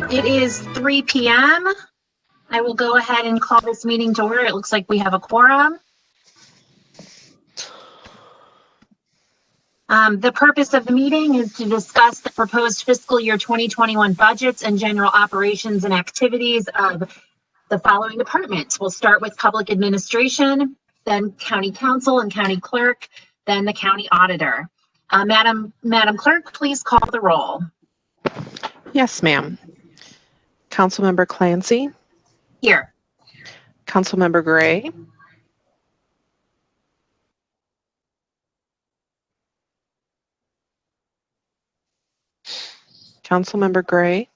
right, it is 3 p.m. I will go ahead and call this meeting to order. It looks like we have a quorum. The purpose of the meeting is to discuss the proposed fiscal year 2021 budgets and general operations and activities of the following departments. We'll start with public administration, then county counsel and county clerk, then the county auditor. Madam Clerk, please call the roll. Yes, ma'am. Councilmember Clancy. Here. Councilmember Gray. Councilmember Gray.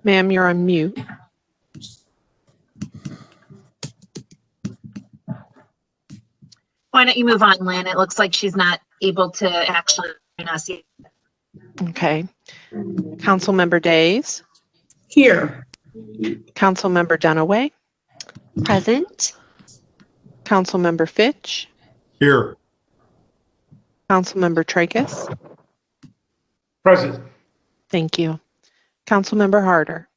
Ma'am, you're on mute. Why don't you move on, Lynn? It looks like she's not able to actually join us yet. Okay. Councilmember Days. Here. Councilmember Dunaway. Present. Councilmember Fitch. Here. Councilmember Tracus. Present. Thank you. Councilmember Harder.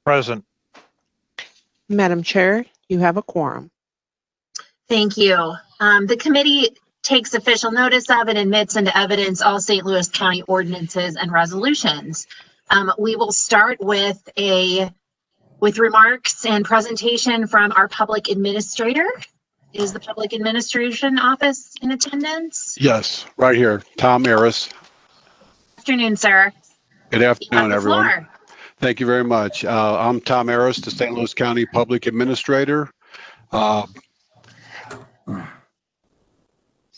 Present. Madam Chair, you have a quorum. Thank you. The committee takes official notice of and admits into evidence all St. Louis County ordinances and resolutions. We will start with remarks and presentation from our public administrator. Is the public administration office in attendance? Yes, right here. Tom Harris. Afternoon, sir. Good afternoon, everyone. Floor. Thank you very much. I'm Tom Harris, the St. Louis County Public Administrator.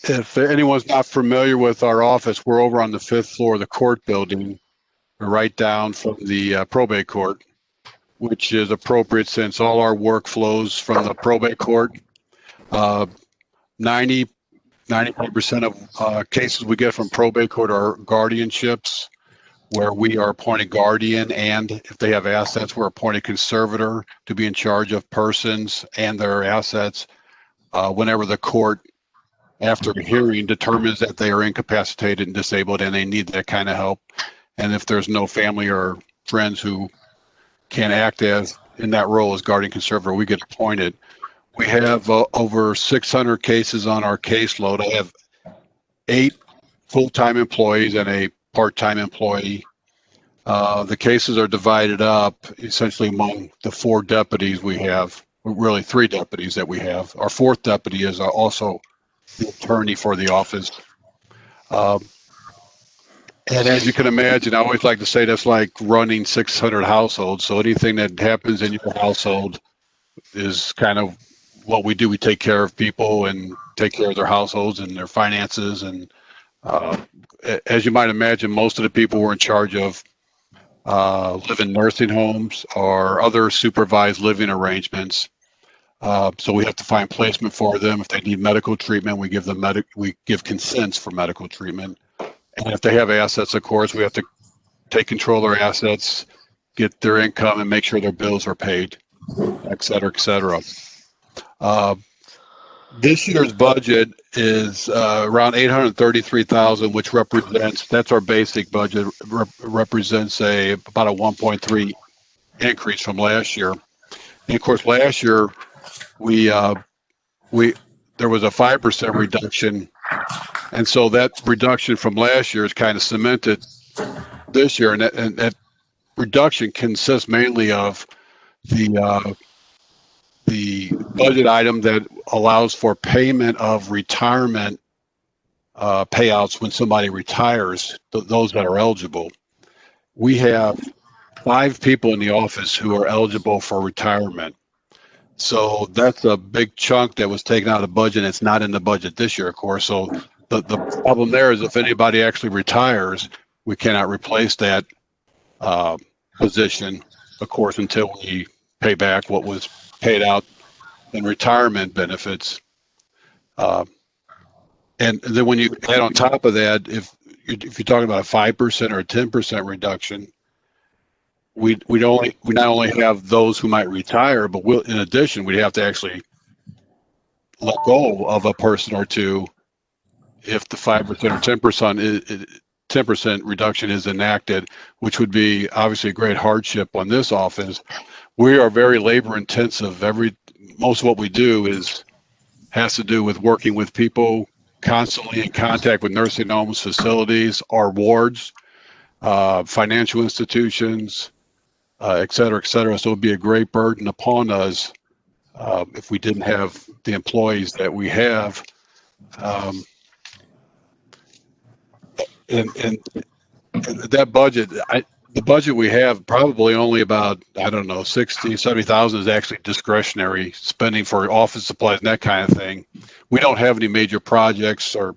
If anyone's not familiar with our office, we're over on the 5th floor of the court building, right down from the probate court, which is appropriate since all our work flows from the probate court. 95% of cases we get from probate court are guardianships, where we are appointed guardian, and if they have assets, we're appointed conservator to be in charge of persons and their assets whenever the court, after a hearing, determines that they are incapacitated and disabled and they need that kind of help. And if there's no family or friends who can act as in that role as guardian conservator, we get appointed. We have over 600 cases on our caseload. I have 8 full-time employees and a part-time employee. The cases are divided up essentially among the 4 deputies we have, really 3 deputies that we have. Our 4th deputy is also the attorney for the office. And as you can imagine, I always like to say that's like running 600 households. So anything that happens in your household is kind of what we do. We take care of people and take care of their households and their finances. And as you might imagine, most of the people we're in charge of live in nursing homes or other supervised living arrangements. So we have to find placement for them. If they need medical treatment, we give them we give consents for medical treatment. And if they have assets, of course, we have to take control of their assets, get their income, and make sure their bills are paid, et cetera, et cetera. This year's budget is around $833,000, which represents, that's our basic budget, represents about a 1.3 increase from last year. And of course, last year there was a 5% reduction, and so that reduction from last year is kind of cemented this year, and that reduction consists mainly of the budget item that allows for payment of retirement payouts when somebody retires, those that are eligible. We have 5 people in the office who are eligible for retirement. So that's a big chunk that was taken out of the budget. It's not in the budget this year, of course. So the problem there is if anybody actually retires, we cannot replace that position, of course, until we pay back what was paid out in retirement benefits. And then when you add on top of that, if you're talking about a 5% or a 10% reduction, we not only have those who might retire, but in addition, we'd have to actually let go of a person or two if the 5% or 10% reduction is enacted, which would be obviously a great hardship on this office. We are very labor intensive. Most of what we do has to do with working with people, constantly in contact with nursing homes, facilities, our wards, financial institutions, et cetera, et cetera. So it would be a great burden upon us if we didn't have the employees that we have. And that budget, the budget we have, probably only about, I don't know, 60, 70,000 is actually discretionary spending for office supplies and that kind of thing. We don't have any major projects or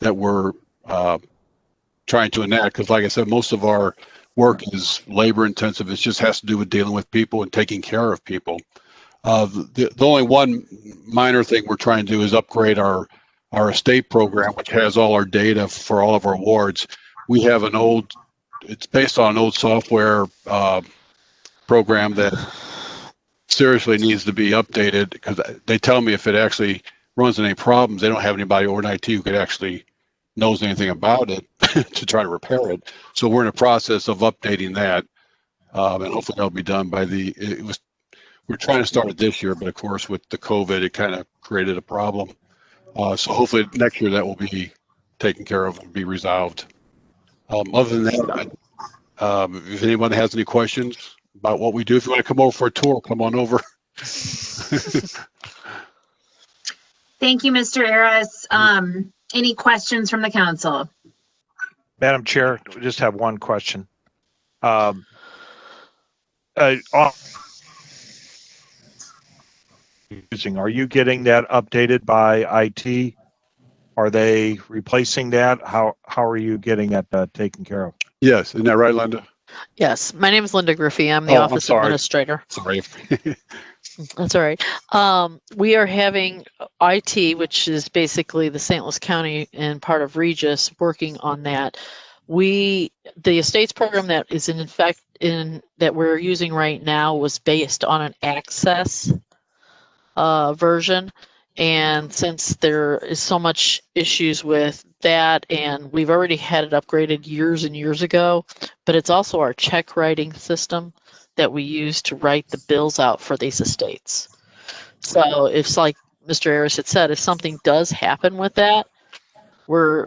that we're trying to enact, because like I said, most of our work is labor intensive. It just has to do with dealing with people and taking care of people. The only one minor thing we're trying to do is upgrade our estate program, which has all our data for all of our wards. We have it's based on an old software program that seriously needs to be updated, because they tell me if it actually runs into any problems, they don't have anybody over in IT who could actually knows anything about it to try to repair it. So we're in a process of updating that, and hopefully that'll be done by we're trying to start it this year, but of course with the COVID, it kind of created a problem. So hopefully next year that will be taken care of and be resolved. Other than that, if anyone has any questions about what we do, if you want to come over for a tour, come on over. Thank you, Mr. Aris. Any questions from the council? Madam Chair, we just have one question. Are you getting that updated by IT? Are they replacing that? How are you getting that taken care of? Yes, isn't that right, Linda? Yes, my name is Linda Griffey. I'm the office administrator. Sorry. That's all right. We are having IT, which is basically the St. Louis County and part of Regis, working on that. The estates program that is that we're using right now was based on an access version. And since there is so much issues with that, and we've already had it upgraded years and years ago, but it's also our check writing system that we use to write the bills out for these estates. So it's like Mr. Aris had said, if something does happen with that, we're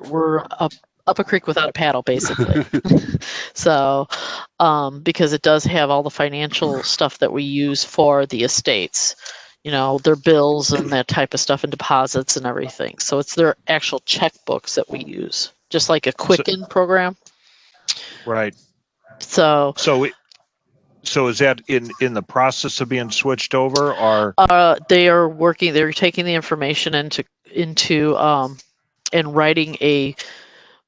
up a creek without a paddle, basically. So because it does have all the financial stuff that we use for the estates, their bills and that type of stuff and deposits and everything. So it's their actual checkbooks that we use, just like a Quicken program. Right. So is that in the process of being switched over, or they are working? They're taking the information into and writing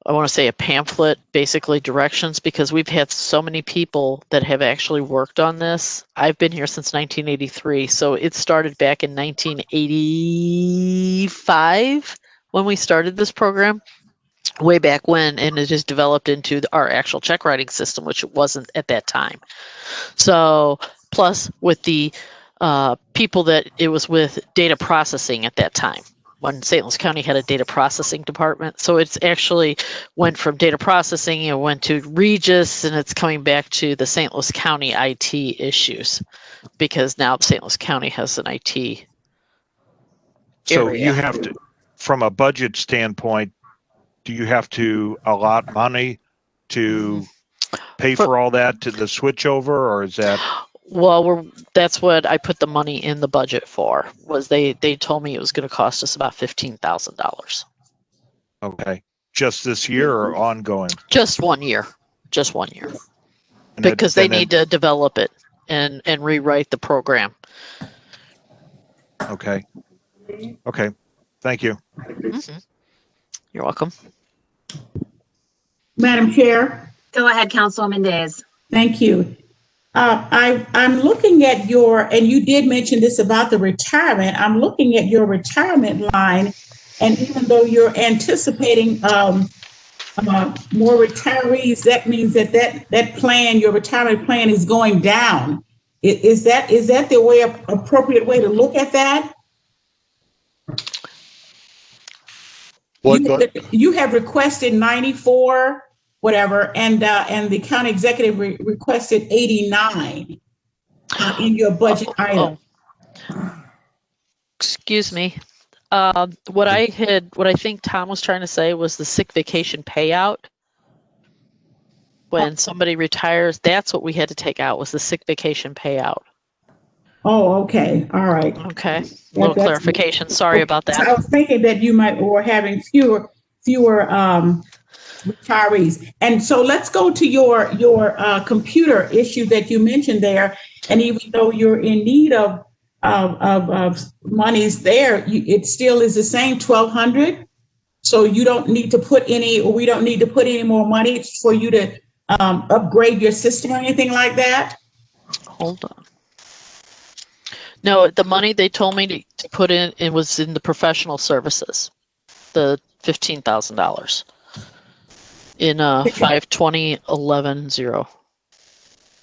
I want to say a pamphlet, basically directions, because we've had so many people that have actually worked on this. I've been here since 1983, so it started back in 1985 when we started this program, way back when, and it has developed into our actual check writing system, which it wasn't at that time. So plus with the people that it was with data processing at that time, when St. Louis County had a data processing department. So it's actually went from data processing, it went to Regis, and it's coming back to the St. Louis County IT issues, because now St. Louis County has an IT so area. You have to, from a budget standpoint, do you have to allot money to pay for all that to the switchover, or is that? Well, that's what I put the money in the budget for. Was they told me it was going to cost us about $15,000. Okay, just this year or ongoing? Just 1 year. Just 1 year. Because they need to develop it and rewrite the program. Okay. Okay. Thank you. Mm-hmm. You're welcome. Madam Chair. Go ahead, Councilwoman Days. Thank you. I'm looking at and you did mention this about the retirement. I'm looking at your retirement line, and even though you're anticipating more retirees, that means that plan, your retirement plan, is going down. Is that the appropriate way to look at that? You have requested 94, whatever, and the county executive requested 89 in your budget item. Excuse me. What I think Tom was trying to say was the sick vacation payout. When somebody retires, that's what we had to take out, was the sick vacation payout. Oh, okay. All right. Okay. Little clarification. Sorry about that. So I was thinking that you were having fewer retirees. And so let's go to your computer issue that you mentioned there. And even though you're in need of monies there, it still is the same 1,200. So you don't need to put any, or we don't need to put any more money for you to upgrade your system or anything like that. Hold on. No, the money they told me to put in, it was in the professional services, the $15,000 in 5/20/11/0.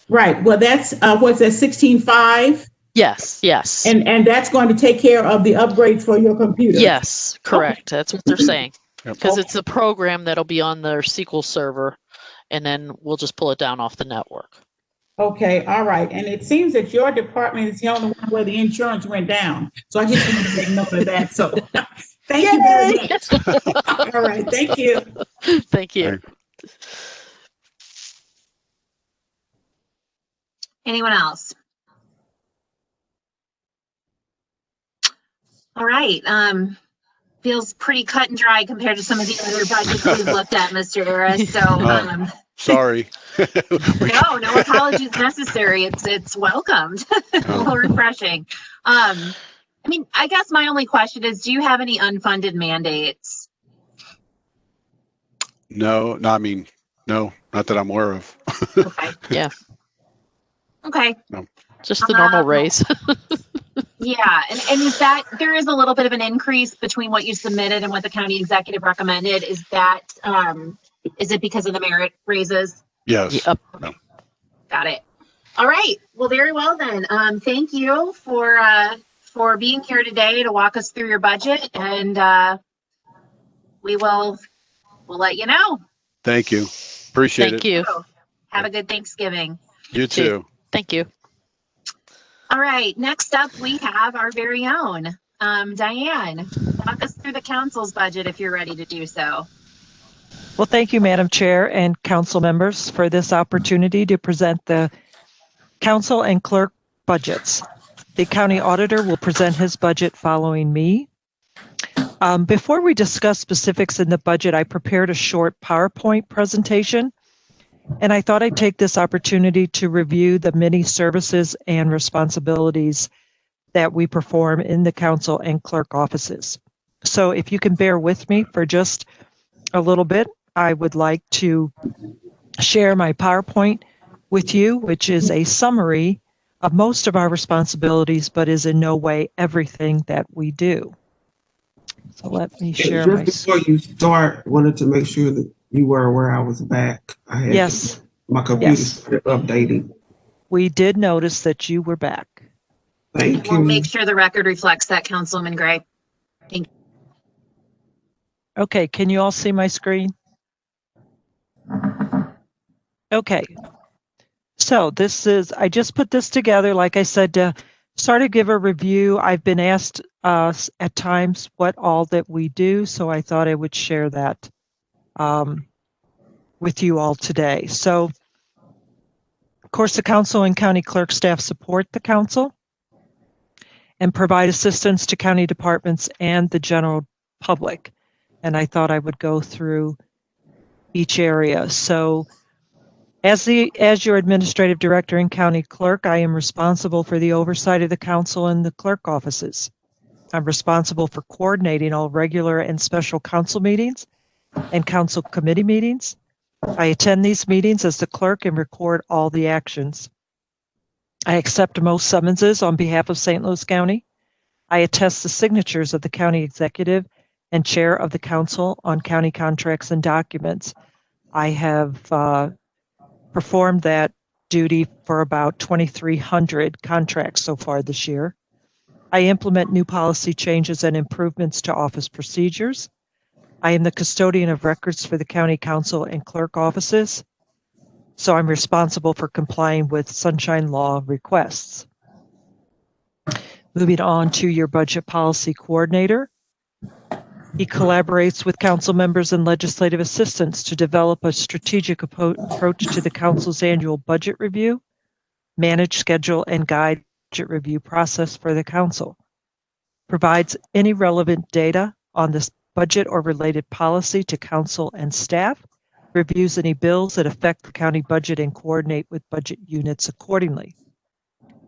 Right. Well, that's what's that, 16.5? Yes. And that's going to take care of the upgrades for your computer. Yes, correct. Okay. That's what they're saying. Because Yep. it's a program that'll be on their SQL server, and then we'll just pull it down off the network. Okay, all right. And it seems that your department is the only one where the insurance went down. So I just wanted to make note of that. So thank you very much. All right, thank you. Thank you. Anyone else? All right. Feels pretty cut and dry compared to some of the other budgets we've looked at, Mr. Harris. So Sorry. no apologies necessary. It's welcomed. A little refreshing. I mean, I guess my only question is, do you have any unfunded mandates? No, not that I'm aware of. Okay. Yeah. Okay. No. Just the normal raise. Yeah, and is that there is a little bit of an increase between what you submitted and what the county executive recommended? Is that is it because of the merit raises? Yes. Yep. No. Got it. All right. Well, very well then. Thank you for being here today to walk us through your budget, and we'll let you know. Thank you. Appreciate Thank it. you. Have a good Thanksgiving. You too. Thank you. All right. Next up, we have our very own Diane. Walk us through the council's budget if you're ready to do so. Well, thank you, Madam Chair and council members, for this opportunity to present the council and clerk budgets. The county auditor will present his budget following me. Before we discuss specifics in the budget, I prepared a short PowerPoint presentation, and I thought I'd take this opportunity to review the many services and responsibilities that we perform in the council and clerk offices. So if you can bear with me for just a little bit, I would like to share my PowerPoint with you, which is a summary of most of our responsibilities, but is in no way everything that we do. So let me share my. Just before you start, wanted to make sure that you were aware I was back. I had Yes. my computer Yes. started updating. We did notice that you were back. Thank We'll you. make sure the record reflects that, Councilwoman Gray. Okay, can you all see my screen? Okay. So I just put this together, like I said, to sort of give a review. I've been asked at times what all that we do, so I thought I would share that with you all today. So, of course, the council and county clerk staff support the council and provide assistance to county departments and the general public. And I thought I would go through each area. So, as your administrative director and county clerk, I am responsible for the oversight of the council and the clerk offices. I'm responsible for coordinating all regular and special council meetings and council committee meetings. I attend these meetings as the clerk and record all the actions. I accept most summonses on behalf of St. Louis County. I attest the signatures of the county executive and chair of the council on county contracts and documents. I have performed that duty for about 2,300 contracts so far this year. I implement new policy changes and improvements to office procedures. I am the custodian of records for the county council and clerk offices, so I'm responsible for complying with sunshine law requests. Moving on to your budget policy coordinator. He collaborates with council members and legislative assistants to develop a strategic approach to the council's annual budget review, manage, schedule, and guide budget review process for the council. Provides any relevant data on this budget or related policy to council and staff, reviews any bills that affect the county budget and coordinate with budget units accordingly.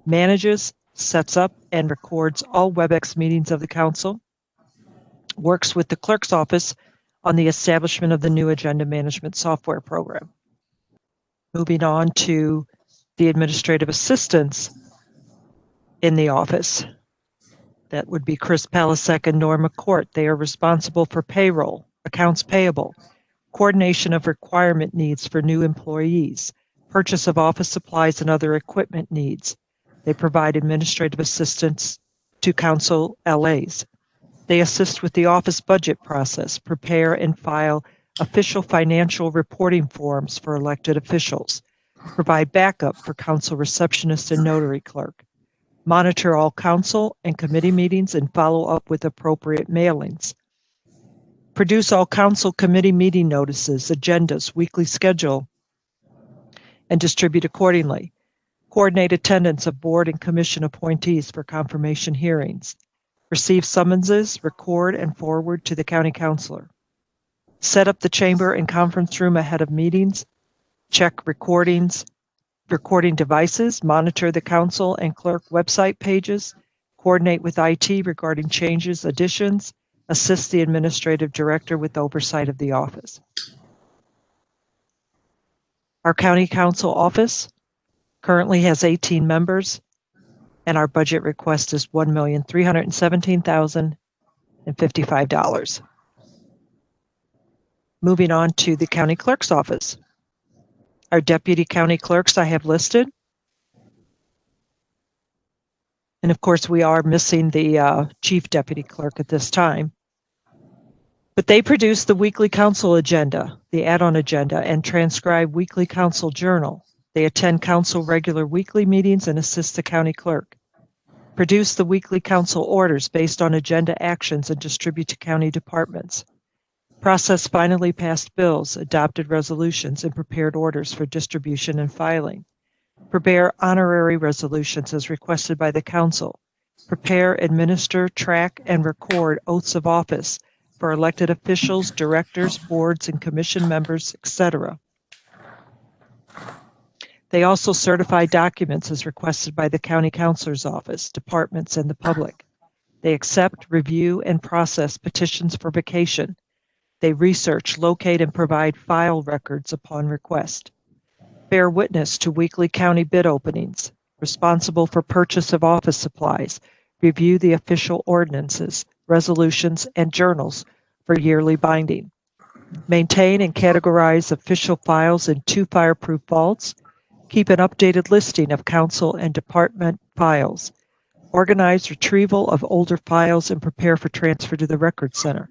Manages, sets up, and records all WebEx meetings of the council. Works with the clerk's office on the establishment of the new agenda management software program. Moving on to the administrative assistants in the office. That would be Chris Palasek and Norma Court. They are responsible for payroll, accounts payable, coordination of requirement needs for new employees, purchase of office supplies and other equipment needs. They provide administrative assistance to council LAs. They assist with the office budget process, prepare and file official financial reporting forms for elected officials, provide backup for council receptionist and notary clerk, monitor all council and committee meetings and follow up with appropriate mailings, produce all council committee meeting notices, agendas, weekly schedule, and distribute accordingly, coordinate attendance of board and commission appointees for confirmation hearings, receive summonses, record and forward to the county councilor, set up the chamber and conference room ahead of meetings, check recording devices, monitor the council and clerk website pages, coordinate with IT regarding changes, additions, assist the administrative director with oversight of the office. Our county council office currently has 18 members, and our budget request is $1,317,055. Moving on to the county clerk's office. Our deputy county clerks I have listed. And of course, we are missing the chief deputy clerk at this time. But they produce the weekly council agenda, the add-on agenda, and transcribe weekly council journal. They attend council regular weekly meetings and assist the county clerk. Produce the weekly council orders based on agenda actions and distribute to county departments. Process finally passed bills, adopted resolutions, and prepared orders for distribution and filing. Prepare honorary resolutions as requested by the council. Prepare, administer, track, and record oaths of office for elected officials, directors, boards, and commission members, etc. They also certify documents as requested by the county councilor's office, departments, and the public. They accept, review, and process petitions for vacation. They research, locate, and provide file records upon request. Bear witness to weekly county bid openings. Responsible for purchase of office supplies. Review the official ordinances, resolutions, and journals for yearly binding. Maintain and categorize official files in 2 fireproof vaults. Keep an updated listing of council and department files. Organize retrieval of older files and prepare for transfer to the Record Center.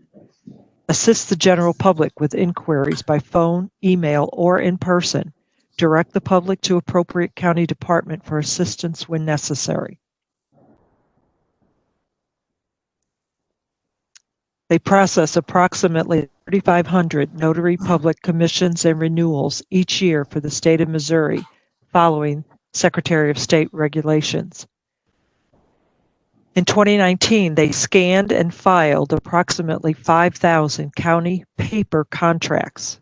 Assist the general public with inquiries by phone, email, or in person. Direct the public to appropriate county department for assistance when necessary. They process approximately 3,500 notary public commissions and renewals each year for the state of Missouri, following Secretary of State regulations. In 2019, they scanned and filed approximately 5,000 county paper contracts.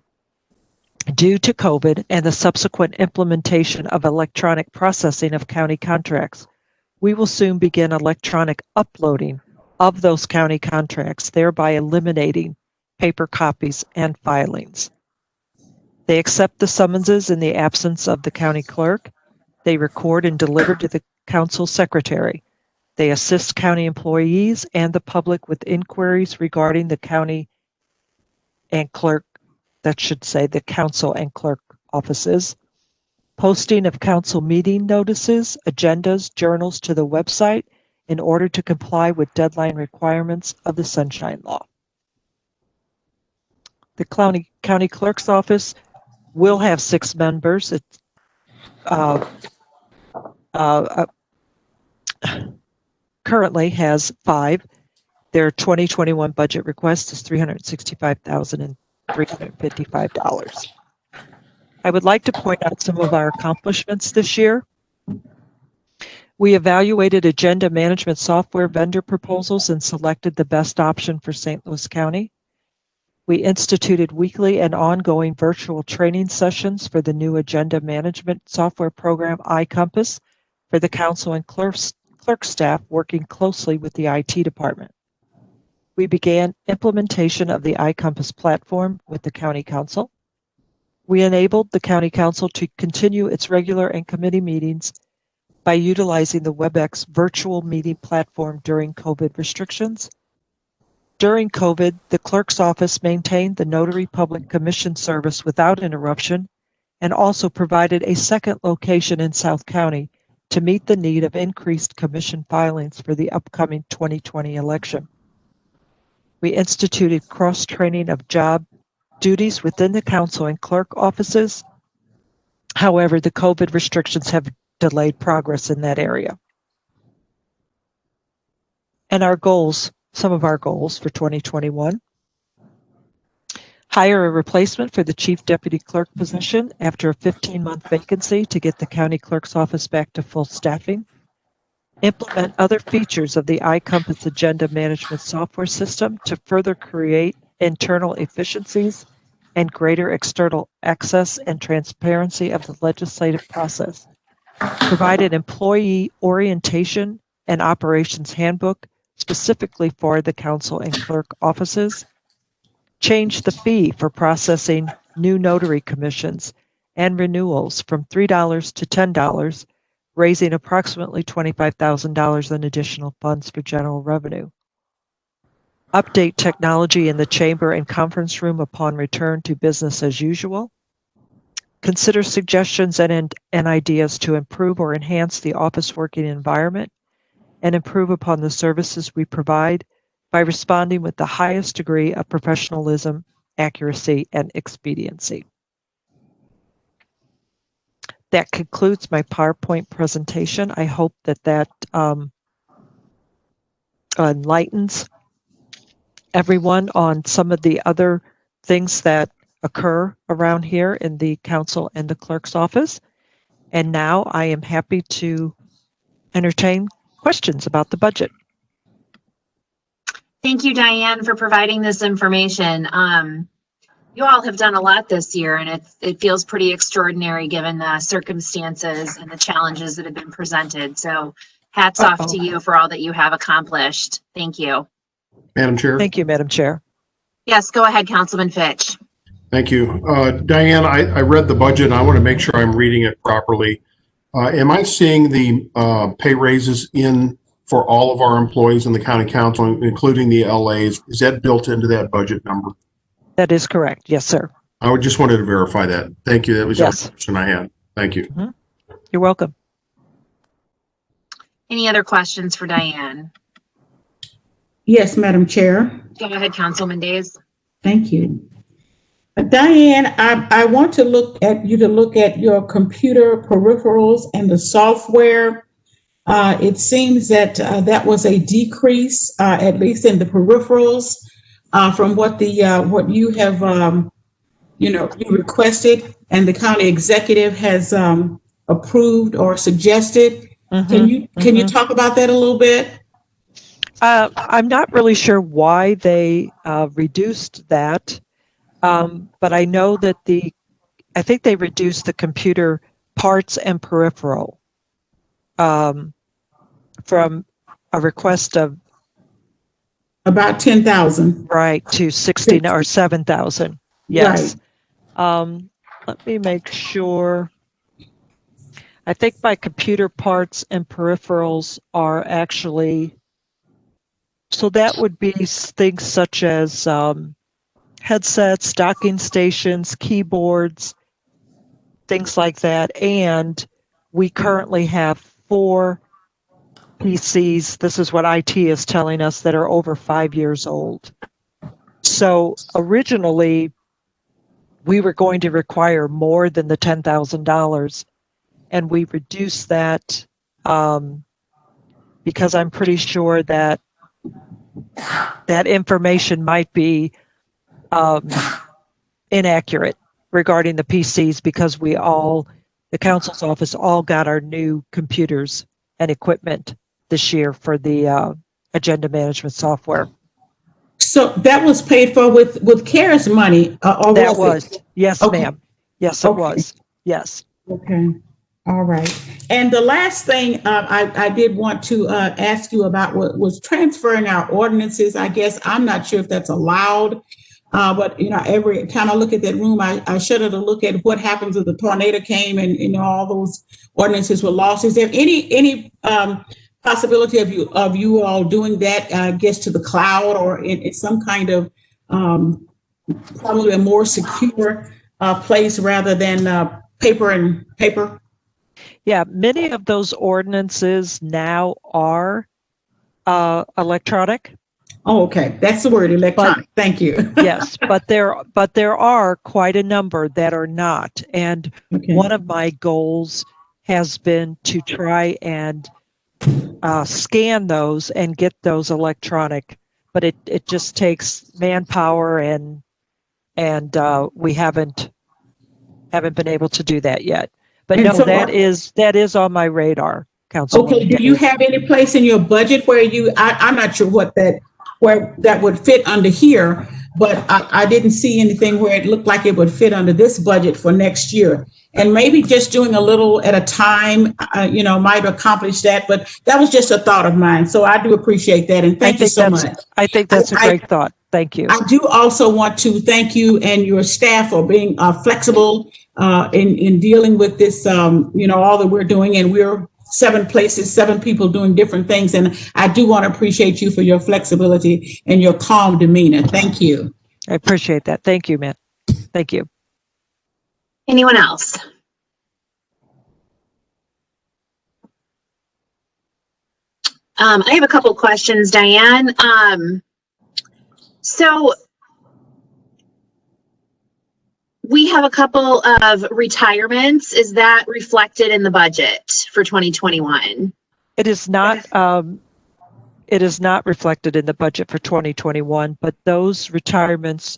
Due to COVID and the subsequent implementation of electronic processing of county contracts, we will soon begin electronic uploading of those county contracts, thereby eliminating paper copies and filings. They accept the summonses in the absence of the county clerk. They record and deliver to the council secretary. They assist county employees and the public with inquiries regarding the county and clerk, that should say the council and clerk offices. Posting of council meeting notices, agendas, journals to the website in order to comply with deadline requirements of the Sunshine Law. The county clerk's office will have 6 members. It currently has 5. Their 2021 budget request is $365,355. I would like to point out some of our accomplishments this year. We evaluated agenda management software vendor proposals and selected the best option for St. Louis County. We instituted weekly and ongoing virtual training sessions for the new agenda management software program iCompass for the council and clerk staff working closely with the IT department. We began implementation of the iCompass platform with the county council. We enabled the county council to continue its regular and committee meetings by utilizing the WebEx virtual meeting platform during COVID restrictions. During COVID, the clerk's office maintained the notary public commission service without interruption and also provided a second location in South County to meet the need of increased commission filings for the upcoming 2020 election. We instituted cross-training of job duties within the council and clerk offices. However, the COVID restrictions have delayed progress in that area. And our goals, some of our goals for 2021. Hire a replacement for the chief deputy clerk position after a 15-month vacancy to get the county clerk's office back to full staffing. Implement other features of the iCompass agenda management software system to further create internal efficiencies and greater external access and transparency of the legislative process. Provide an employee orientation and operations handbook specifically for the council and clerk offices. Change the fee for processing new notary commissions and renewals from $3 to $10, raising approximately $25,000 in additional funds for general revenue. Update technology in the chamber and conference room upon return to business as usual. Consider suggestions and ideas to improve or enhance the office working environment and improve upon the services we provide by responding with the highest degree of professionalism, accuracy, and expediency. That concludes my PowerPoint presentation. I hope that enlightens everyone on some of the other things that occur around here in the council and the clerk's office. And now I am happy to entertain questions about the budget. Thank you, Diane, for providing this information. You all have done a lot this year, and it feels pretty extraordinary given the circumstances and the challenges that have been presented. So hats off to you for all that you have accomplished. Thank you. Madam Chair. Thank you, Madam Chair. Yes, go ahead, Councilman Fitch. Thank you. Diane, I read the budget and I want to make sure I'm reading it properly. Am I seeing the pay raises in for all of our employees in the county council, including the LAs? Is that built into that budget number? That is correct. Yes, sir. I just wanted to verify that. Thank you. That was Yes. the question I had. Thank you. Mm-hmm. You're welcome. Any other questions for Diane? Yes, Madam Chair. Go ahead, Councilman Days. Thank you. Diane, I want to look at your computer peripherals and the software. It seems that that was a decrease, at least in the peripherals, from what you have you requested and the county executive has approved or suggested. Mm-hmm. Can you talk about that a little bit? I'm not really sure why they reduced that, but I know that I think they reduced the computer parts and peripheral from a request of about 10,000, right, to 16 or 7,000. Yes. Right. Let me make sure. I think my computer parts and peripherals are actually. So that would be things such as headsets, docking stations, keyboards, things like that. And we currently have 4 PCs. This is what IT is telling us, that are over 5 years old. So originally, we were going to require more than the $10,000, and we reduced that because I'm pretty sure that that information might be inaccurate regarding the PCs, because the council's office all got our new computers and equipment this year for the agenda management software. So that was paid for with CARES money, or That was it? was, yes, Okay. ma'am. Yes, it Okay. was. Yes. Okay, all right. And the last thing I did want to ask you about was transferring our ordinances. I guess I'm not sure if that's allowed, but every time I look at that room, I shudder to look at what happens if the tornado came and all those ordinances were lost. Is there any possibility of you all doing that, I guess, to the cloud or in some kind of probably a more secure place rather than paper? Yeah, many of those ordinances now are electronic. Oh, okay. That's the word, electronic. Thank you. Yes, but there are quite a number that are not. And Okay. one of my goals has been to try and scan those and get those electronic, but it just takes manpower and we haven't been able to do that yet. But And no, so- that is on my radar, Councilwoman. Okay, do you have any place in your budget where I'm not sure where that would fit under here, but I didn't see anything where it looked like it would fit under this budget for next year. And maybe just doing a little at a time, might accomplish that, but that was just a thought of mine. So I do appreciate that, and thank you so much. I think that's a great thought. Thank you. I do also want to thank you and your staff for being flexible in dealing with this, all that we're doing, and we're 7 places, 7 people doing different things. And I do want to appreciate you for your flexibility and your calm demeanor. Thank you. I appreciate that. Thank you, man. Thank you. Anyone else? I have a couple questions, Diane. So we have a couple of retirements. Is that reflected in the budget for 2021? It is not. It is not reflected in the budget for 2021, but those retirements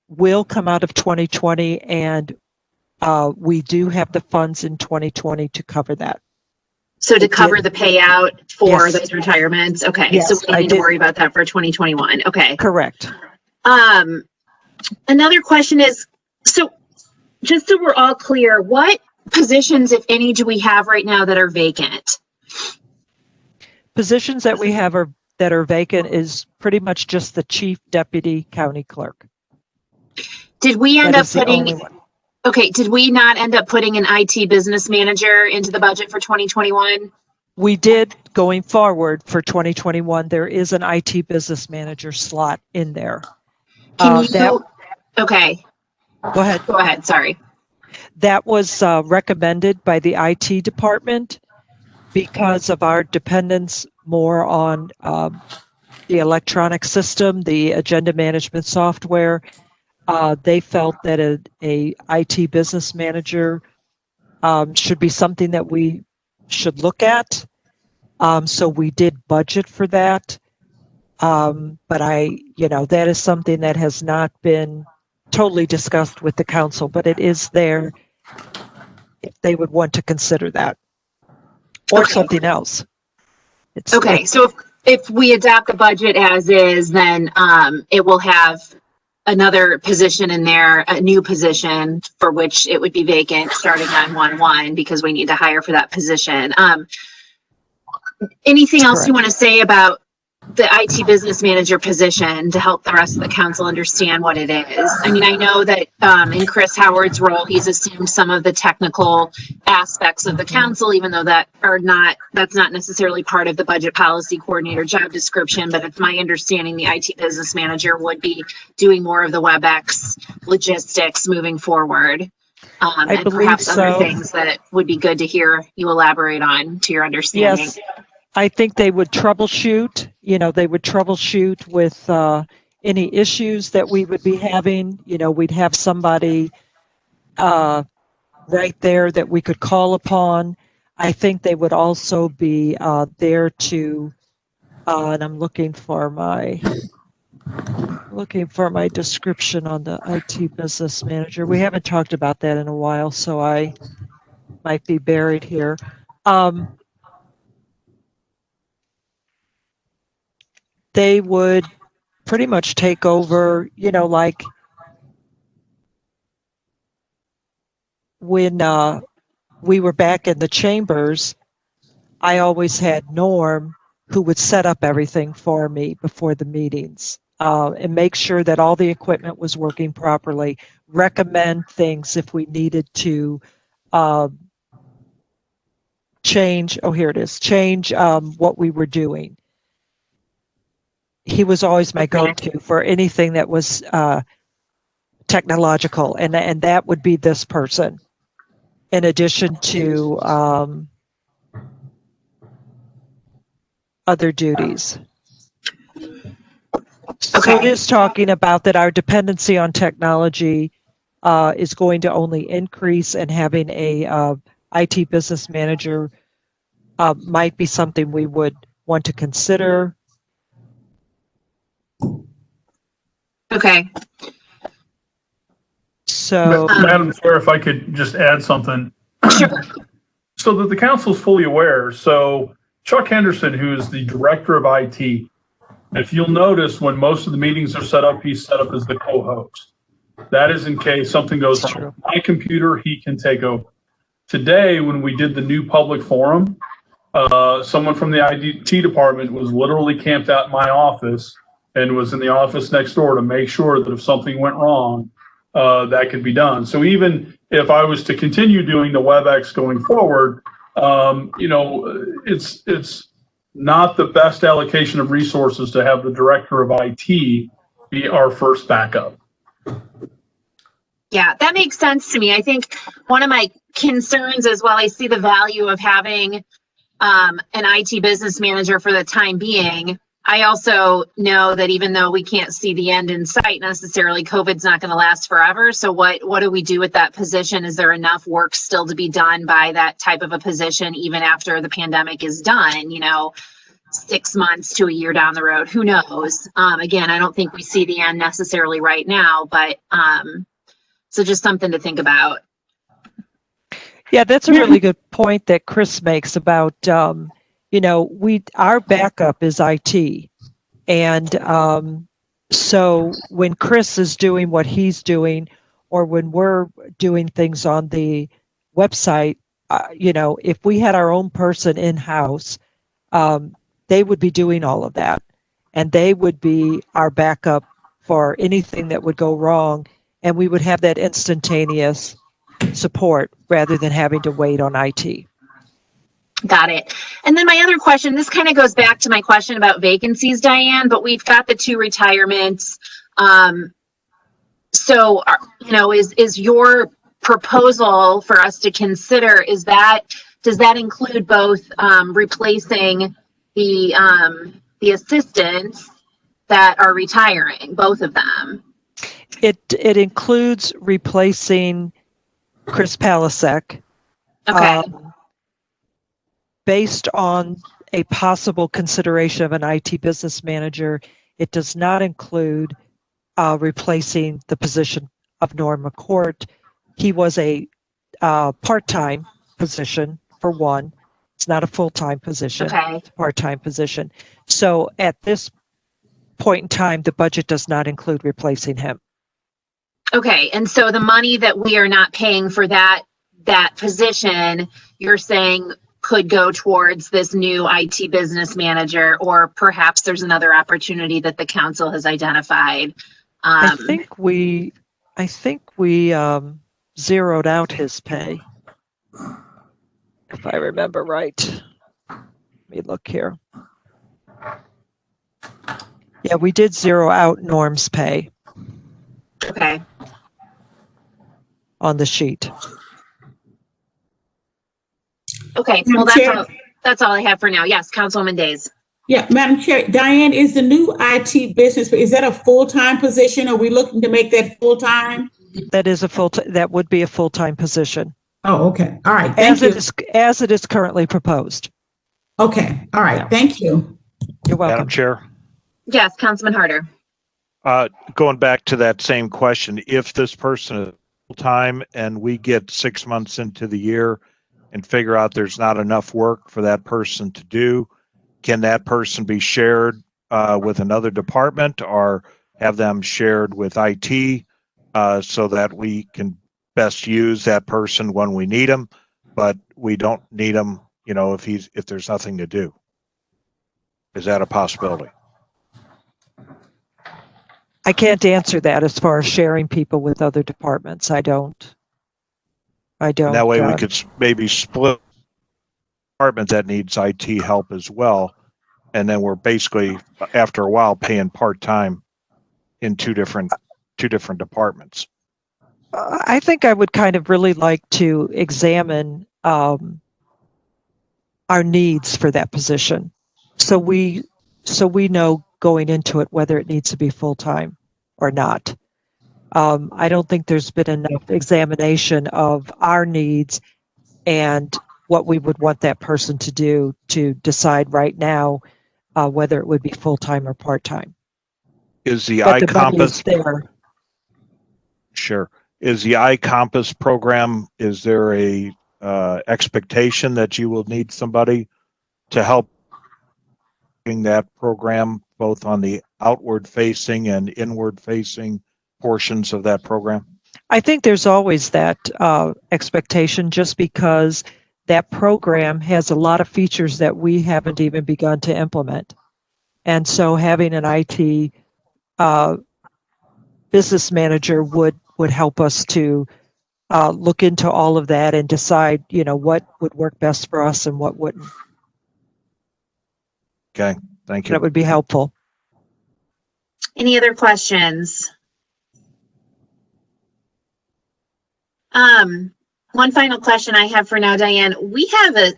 will come out of 2020, and we do have the funds in 2020 to cover that. So to cover the payout for Yes. those retirements? Okay, Yes, so we I need to did. worry about that for 2021. Okay. Correct. Another question is, so just so we're all clear, what positions, if any, do we have right now that are vacant? Positions that we have that are vacant is pretty much just the chief deputy county clerk. Did we end That up is the only putting, one. okay, did we not end up putting an IT business manager into the budget for 2021? We did going forward for 2021. There is an IT business manager slot in there. Can you, That- okay, Go ahead. go ahead, sorry. That was recommended by the IT department because of our dependence more on the electronic system, the agenda management software. They felt that a IT business manager should be something that we should look at. So we did budget for that. But that is something that has not been totally discussed with the council, but it is there if they would want to consider that or Okay. something else. Okay, so if we adopt the budget as is, then it will have another position in there, a new position for which it would be vacant starting on 1/1 because we need to hire for that position. Anything else you want to say about the IT business manager position to help the rest of the council understand what it is? I mean, I know that in Chris Howard's role, he's assumed some of the technical aspects of the council, even though that's not necessarily part of the budget policy coordinator job description, but it's my understanding the IT business manager would be doing more of the WebEx logistics moving forward. And believe perhaps other so. things that would be good to hear you elaborate on to your understanding. Yes, I think they would troubleshoot. They would troubleshoot with any issues that we would be having, we'd have somebody right there that we could call upon. I think they would also be there to, and I'm looking for my description on the IT business manager. We haven't talked about that in a while, so I might be buried here. They would pretty much take over, like when we were back in the chambers, I always had Norm who would set up everything for me before the meetings and make sure that all the equipment was working properly, recommend things if we needed to change. Oh, here it is. Change what we were doing. He was always my go-to for anything that was technological, and that would be this person. In addition to other duties. So it is talking about that our dependency on technology is going to only increase, and having a IT business manager might be something we would want to consider. Okay. So, Madam Chair, if I could just add something. Sure. So that the council is fully aware. So Chuck Henderson, who is the director of IT, if you'll notice, when most of the meetings are set up, he's set up as the co-host. That is in case something goes wrong with my computer, he can take over. Today, when we did the new public forum, someone from the IT department was literally camped out in my office and was in the office next door to make sure that if something went wrong, that could be done. So even if I was to continue doing the WebEx going forward, it's not the best allocation of resources to have the director of IT be our first backup. Yeah, that makes sense to me. I think one of my concerns is, while I see the value of having an IT business manager for the time being, I also know that even though we can't see the end in sight necessarily, COVID's not going to last forever. So what do we do with that position? Is there enough work still to be done by that type of a position, even after the pandemic is done, 6 months to a year down the road? Who knows? Again, I don't think we see the end necessarily right now, but so just something to think about. yeah, that's a really good point that Chris makes about, our backup is IT. And so when Chris is doing what he's doing, or when we're doing things on the website, if we had our own person in-house, they would be doing all of that. And they would be our backup for anything that would go wrong. And we would have that instantaneous support rather than having to wait on IT. Got it. And then my other question, this kind of goes back to my question about vacancies, Diane, but we've got the 2 retirements. So, is your proposal for us to consider, does that include both replacing the assistants that are retiring, both of them? It includes replacing Chris Palasek. Okay. Based on a possible consideration of an IT business manager, it does not include replacing the position of Norm McCourt. He was a part-time position, for one. It's not a full-time position. Okay. It's a part-time position. So at this point in time, the budget does not include replacing him. Okay. And so the money that we are not paying for that position, you're saying could go towards this new IT business manager, or perhaps there's another opportunity that the council has identified. I think we zeroed out his pay, if I remember right. Let me look here. Yeah, we did zero out Norm's pay. Okay. On the sheet. Okay, well, that's all I have for now. Yes, Councilwoman Days. Yeah, Madam Chair, Diane, is the new IT business, is that a full-time position? Are we looking to make that full-time? That is that would be a full-time position. Oh, okay. All right. Thank you. As it is currently proposed. Okay. All right. Yeah. Thank you. You're welcome. Madam Chair, Yes, Councilman Harder. going back to that same question, if this person is full-time and we get 6 months into the year and figure out there's not enough work for that person to do, can that person be shared with another department or have them shared with IT so that we can best use that person when we need them, but we don't need them, you know, if there's nothing to do? Is that a possibility? I can't answer that as far as sharing people with other departments. I don't. And that way we could maybe split department that needs IT help as well. And then we're basically, after a while, paying part-time in two different departments. I think I would kind of really like to examine our needs for that position. So we know going into it whether it needs to be full-time or not. I don't think there's been enough examination of our needs and what we would want that person to do to decide right now whether it would be full-time or part-time. Is the But the money is iCompass there. Sure. Is the iCompass program, is there a expectation that you will need somebody to help in that program, both on the outward facing and inward facing portions of that program? I think there's always that expectation, just because that program has a lot of features that we haven't even begun to implement. And so having an IT business manager would help us to look into all of that and decide, you know, what would work best for us and what wouldn't. Okay, thank you. That would be helpful. Any other questions? One final question I have for now, Diane. We have a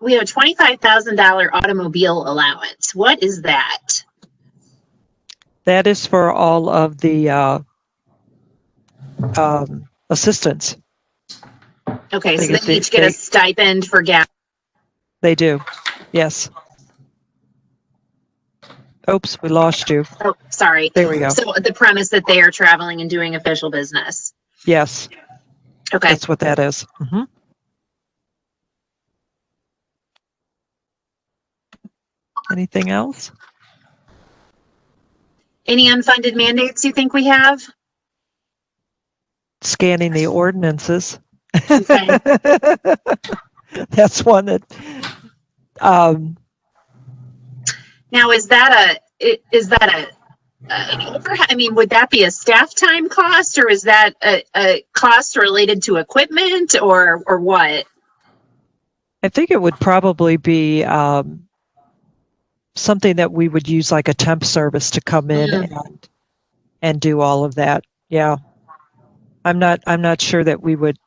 $25,000 automobile allowance. What is that? That is for all of the assistants. Okay, so they each get a stipend for gas. They do, yes. Oops, we lost you. Oh, sorry. There we go. So the premise that they are traveling and doing official business. Yes. Okay. That's what that is. Mm-hmm. Anything else? Any unfunded mandates you think we have? Scanning the ordinances. Okay. That's one that. Now, is that I mean, would that be a staff time cost, or is that a cost related to equipment, or what? I think it would probably be something that we would use, like a temp service, to come in and do all of that. Yeah, I'm not sure that we would.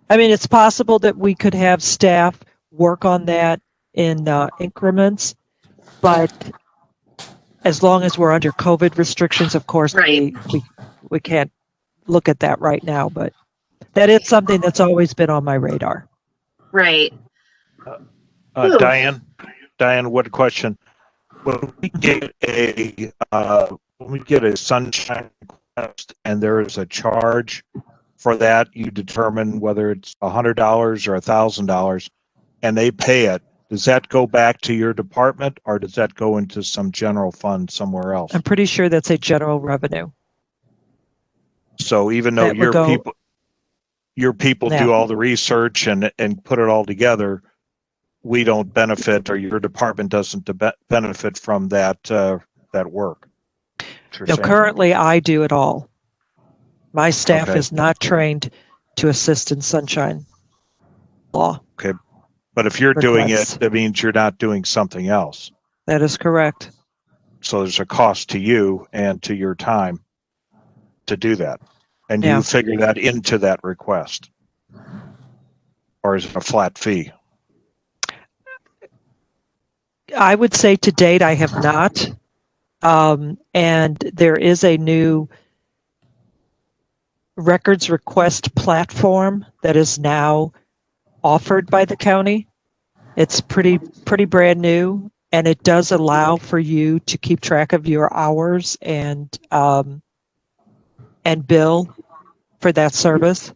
I mean, it's possible that we could have staff work on that in increments, but as long as we're under COVID restrictions, of course, right. we can't look at that right now, but that is something that's always been on my radar. Right. Diane, what question? When we get a sunshine request and there is a charge for that, you determine whether it's $100 or $1,000, and they pay it. Does that go back to your department, or does that go into some general fund somewhere else? I'm pretty sure that's a general revenue. So even though your people do all the research and put it all together, we don't benefit, or your department doesn't benefit from that work. No, currently I do it all. My staff is not trained to assist in sunshine law. Okay. But if you're doing it, that means you're not doing something else. That is correct. So there's a cost to you and to your time to do that. And you figure that into that request. Or is it a flat fee? I would say to date, I have not. And there is a new records request platform that is now offered by the county. It's pretty brand new, and it does allow for you to keep track of your hours and bill for that service.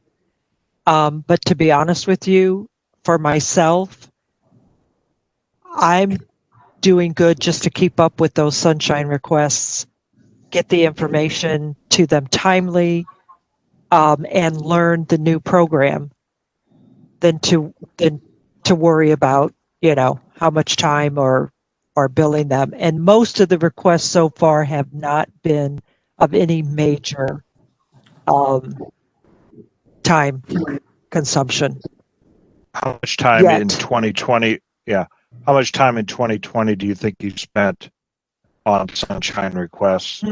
But to be honest with you, for myself, I'm doing good just to keep up with those sunshine requests, get the information to them timely, and learn the new program than to worry about, how much time or billing them. And most of the requests so far have not been of any major time consumption. How much time in Yet. 2020? Yeah. How much time in 2020 do you think you spent on sunshine requests?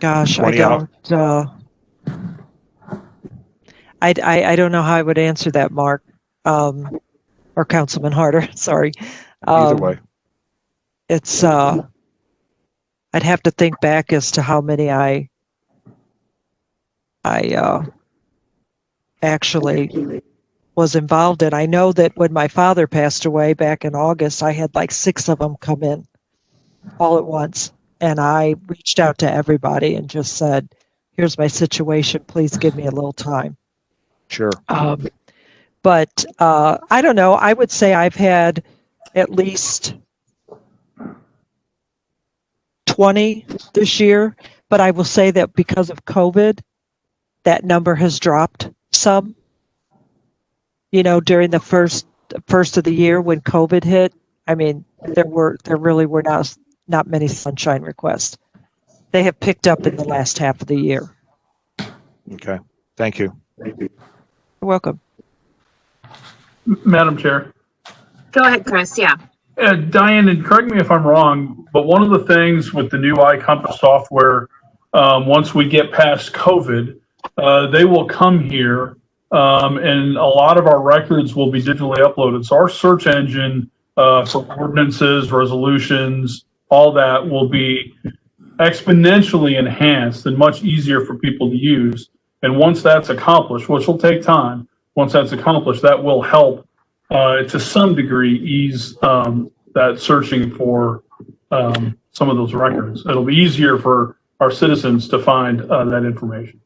Gosh, I 20 hours? don't. I don't know how I would answer that, Mark, or Councilman Harder. Sorry. Either way. It's. I'd have to think back as to how many I actually was involved in. I know that when my father passed away back in August, I had like 6 of them come in all at once. And I reached out to everybody and just said, here's my situation. Please give me a little time. Sure. But I don't know. I would say I've had at least 20 this year. But I will say that because of COVID, that number has dropped some. During the first of the year when COVID hit, I mean, there really were not many sunshine requests. They have picked up in the last half of the year. Okay. Thank you. You're welcome. Madam Chair. Go ahead, Chris. Yeah. Diane, and correct me if I'm wrong, but one of the things with the new iCompass software, once we get past COVID, they will come here, and a lot of our records will be digitally uploaded. So our search engine for ordinances, resolutions, all that will be exponentially enhanced and much easier for people to use. And once that's accomplished, which will take time, once that's accomplished, that will help to some degree ease that searching for some of those records. It'll be easier for our citizens to find that information.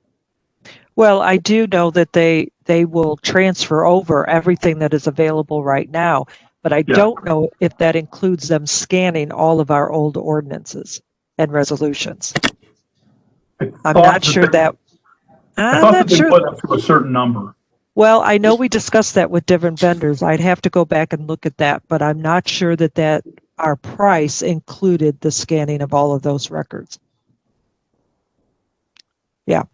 Well, I do know that they will transfer over everything that is available right now, but I don't know if that includes them scanning all of our old ordinances and resolutions. I'm not sure that. I thought that they put up to a certain number. Well, I know we discussed that with different vendors. I'd have to go back and look at that, but I'm not sure that our price included the scanning of all of those records. Yeah.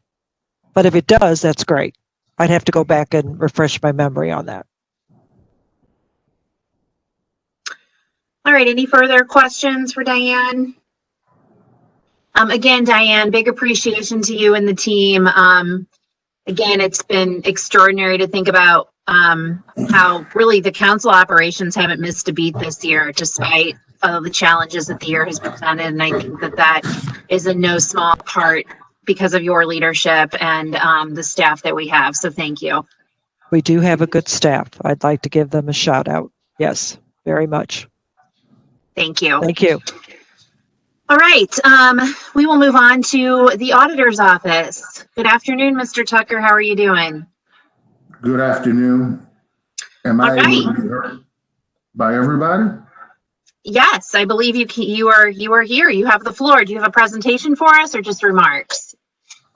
But if it does, that's great. I'd have to go back and refresh my memory on that. All right. Any further questions for Diane? Again, Diane, big appreciation to you and the team. Again, it's been extraordinary to think about how really the council operations haven't missed a beat this year, despite the challenges that the year has presented. And I think that is in no small part because of your leadership and the staff that we have. So thank you. We do have a good staff. I'd like to give them a shout out. Yes, very much. Thank you. Thank you. All right. We will move on to the auditor's office. Good afternoon, Mr. Tucker. How are you doing? Good afternoon. Am I able to be heard by everybody? Yes, I believe you are here. You have the floor. Do you have a presentation for us or just remarks?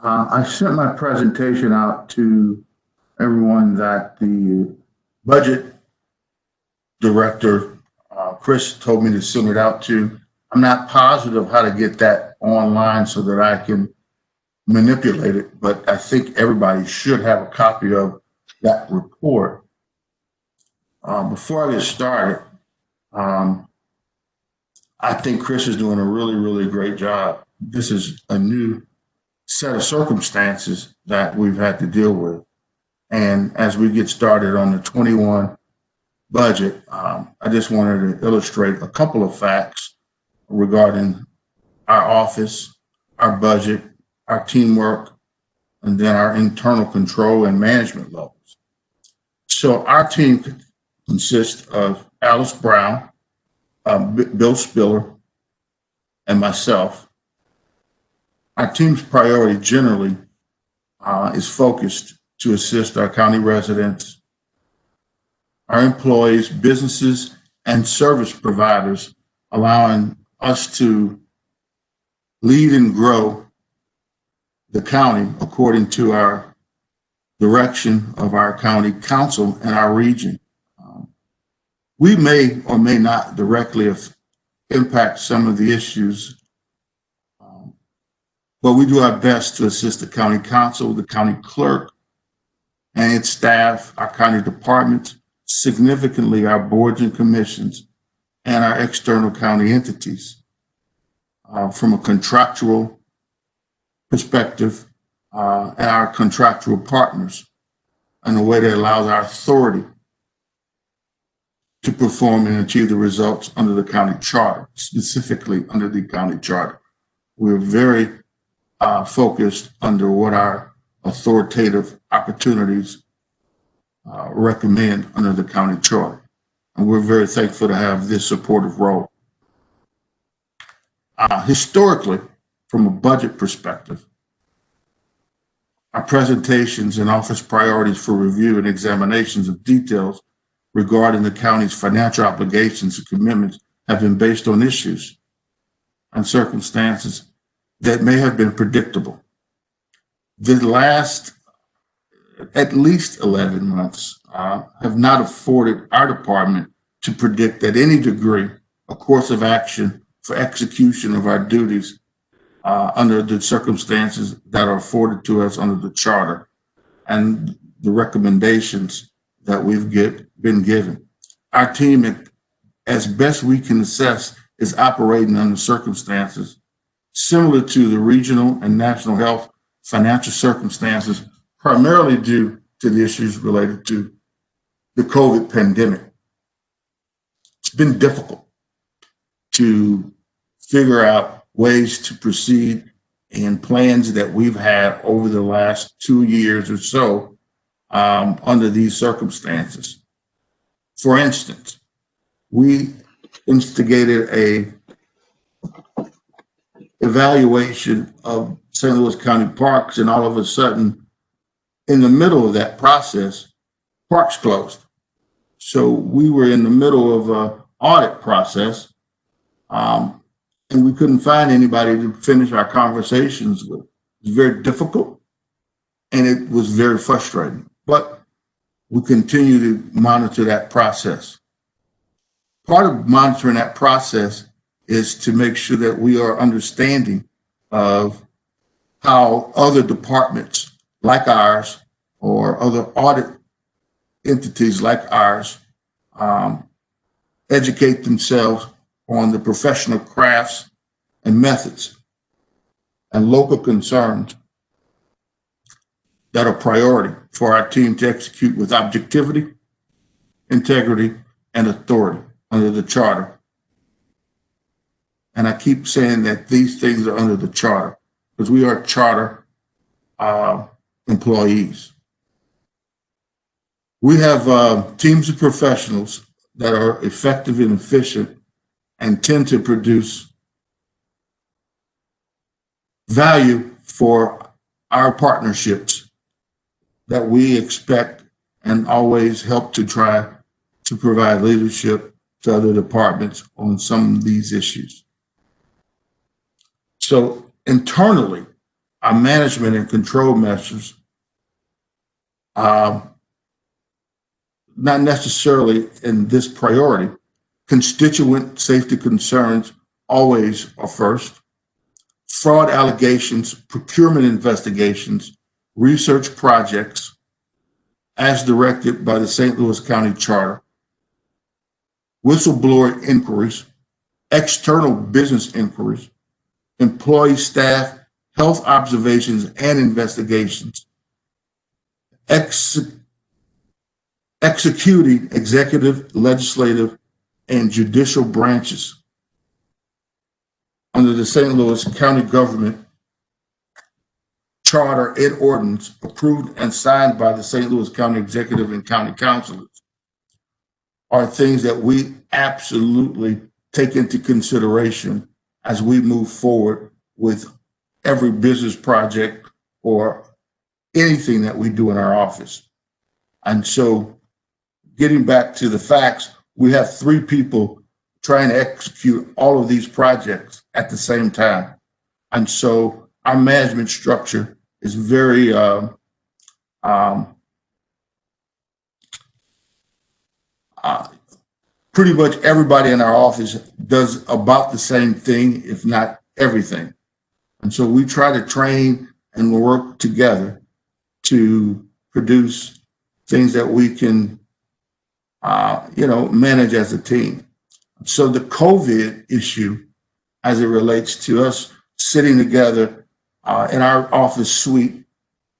I sent my presentation out to everyone that the budget director, Chris, told me to send it out to. I'm not positive how to get that online so that I can manipulate it, but I think everybody should have a copy of that report. Before I get started, I think Chris is doing a really, really great job. This is a new set of circumstances that we've had to deal with. And as we get started on the 21 budget, I just wanted to illustrate a couple of facts regarding our office, our budget, our teamwork, and then our internal control and management levels. So our team consists of Alice Brown, Bill Spiller, and myself. Our team's priority generally is focused to assist our county residents, our employees, businesses, and service providers, allowing us to lead and grow the county according to our direction of our county council and our region. We may or may not directly impact some of the issues, but we do our best to assist the county council, the county clerk, and its staff, our county departments, significantly our boards and commissions, and our external county entities from a contractual perspective and our contractual partners in a way that allows our authority to perform and achieve the results under the county charter, specifically under the county charter. We're very focused under what our authoritative opportunities recommend under the county charter. And we're very thankful to have this supportive role. Historically, from a budget perspective, our presentations and office priorities for review and examinations of details regarding the county's financial obligations and commitments have been based on issues and circumstances that may have been predictable. The last at least 11 months have not afforded our department to predict at any degree a course of action for execution of our duties under the circumstances that are afforded to us under the charter and the recommendations that we've been given. Our team, as best we can assess, is operating under circumstances similar to the regional and national health financial circumstances, primarily due to the issues related to the COVID pandemic. It's been difficult to figure out ways to proceed and plans that we've had over the last 2 years or so under these circumstances. For instance, we instigated a evaluation of St. Louis County parks, and all of a sudden, in the middle of that process, parks closed. So we were in the middle of an audit process, and we couldn't find anybody to finish our conversations with. It was very difficult, and it was very frustrating. But we continue to monitor that process. Part of monitoring that process is to make sure that we are understanding of how other departments like ours or other audit entities like ours educate themselves on the professional crafts and methods and local concerns that are priority for our team to execute with objectivity, integrity, and authority under the charter. And I keep saying that these things are under the charter because we are charter employees. We have teams of professionals that are effective and efficient and tend to produce value for our partnerships that we expect and always help to try to provide leadership to other departments on some of these issues. So internally, our management and control measures, not necessarily in this priority, constituent safety concerns always are first. Fraud allegations, procurement investigations, research projects, as directed by the St. Louis County Charter, whistleblower inquiries, external business inquiries, employee staff, health observations and investigations, executing executive, legislative, and judicial branches under the St. Louis County Government Charter and Ordinance approved and signed by the St. Louis County Executive and County Councilors are things that we absolutely take into consideration as we move forward with every business project or anything that we do in our office. And so getting back to the facts, we have 3 people trying to execute all of these projects at the same time. And so our management structure is very pretty much everybody in our office does about the same thing, if not everything. And so we try to train and work together to produce things that we can, manage as a team. So the COVID issue, as it relates to us sitting together in our office suite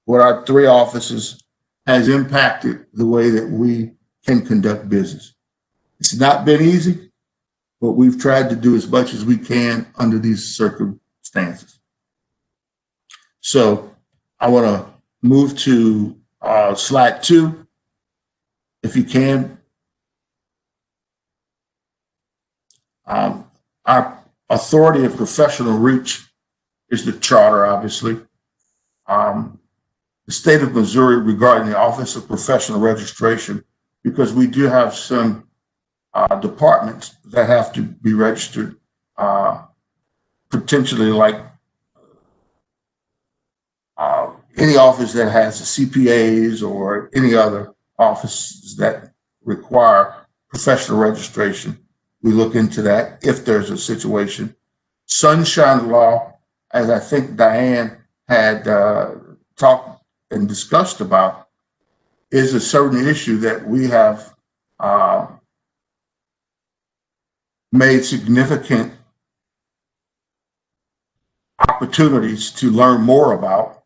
with our 3 offices, has impacted the way that we can conduct business. It's not been easy, but we've tried to do as much as we can under these circumstances. So I want to move to slide 2, if you can. Our authority of professional reach is the charter, obviously. The state of Missouri regarding the Office of Professional Registration, because we do have some departments that have to be registered, potentially like any office that has CPAs or any other offices that require professional registration. We look into that if there's a situation. Sunshine law, as I think Diane had talked and discussed about, is a certain issue that we have made significant opportunities to learn more about.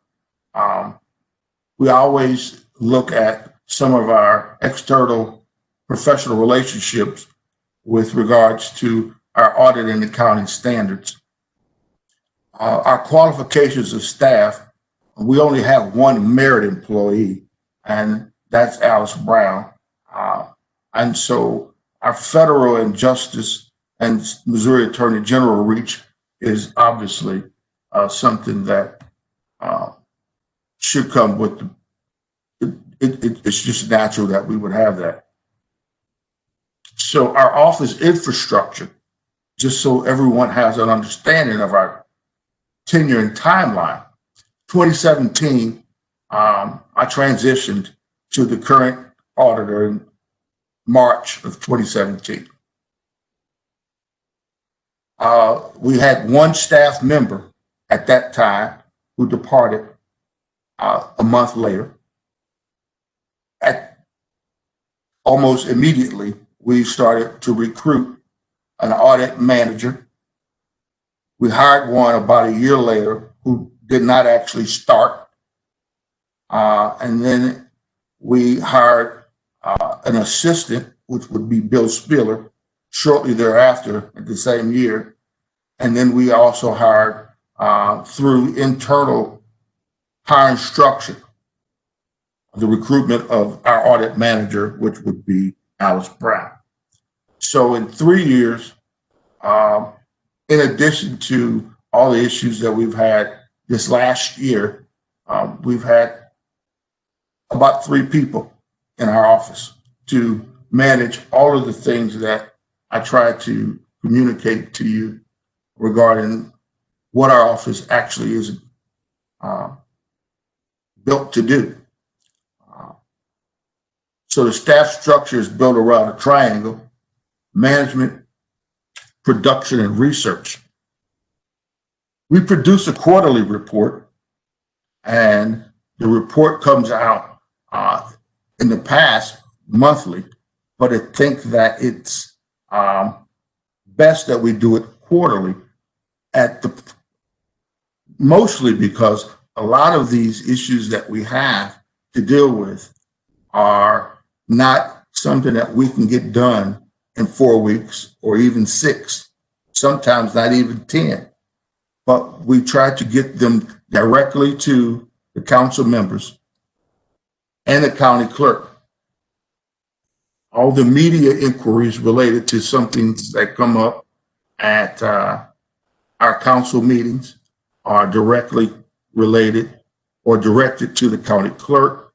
We always look at some of our external professional relationships with regards to our audit and accounting standards. Our qualifications of staff, we only have 1 merit employee, and that's Alice Brown. And so our federal and justice and Missouri Attorney General reach is obviously something that should come with it's just natural that we would have that. So our office infrastructure, just so everyone has an understanding of our tenure and timeline. 2017, I transitioned to the current auditor in March of 2017. We had 1 staff member at that time who departed a month later. Almost immediately, we started to recruit an audit manager. We hired one about a year later who did not actually start. And then we hired an assistant, which would be Bill Spiller, shortly thereafter at the same year. And then we also hired through internal hiring structure, the recruitment of our audit manager, which would be Alice Brown. So in 3 years, in addition to all the issues that we've had this last year, we've had about 3 people in our office to manage all of the things that I try to communicate to you regarding what our office actually is built to do. So the staff structure is built around a triangle: management, production, and research. We produce a quarterly report, and the report comes out in the past monthly, but I think that it's best that we do it quarterly mostly because a lot of these issues that we have to deal with are not something that we can get done in 4 weeks or even 6, sometimes not even 10. But we try to get them directly to the council members and the county clerk. All the media inquiries related to some things that come up at our council meetings are directly related or directed to the county clerk.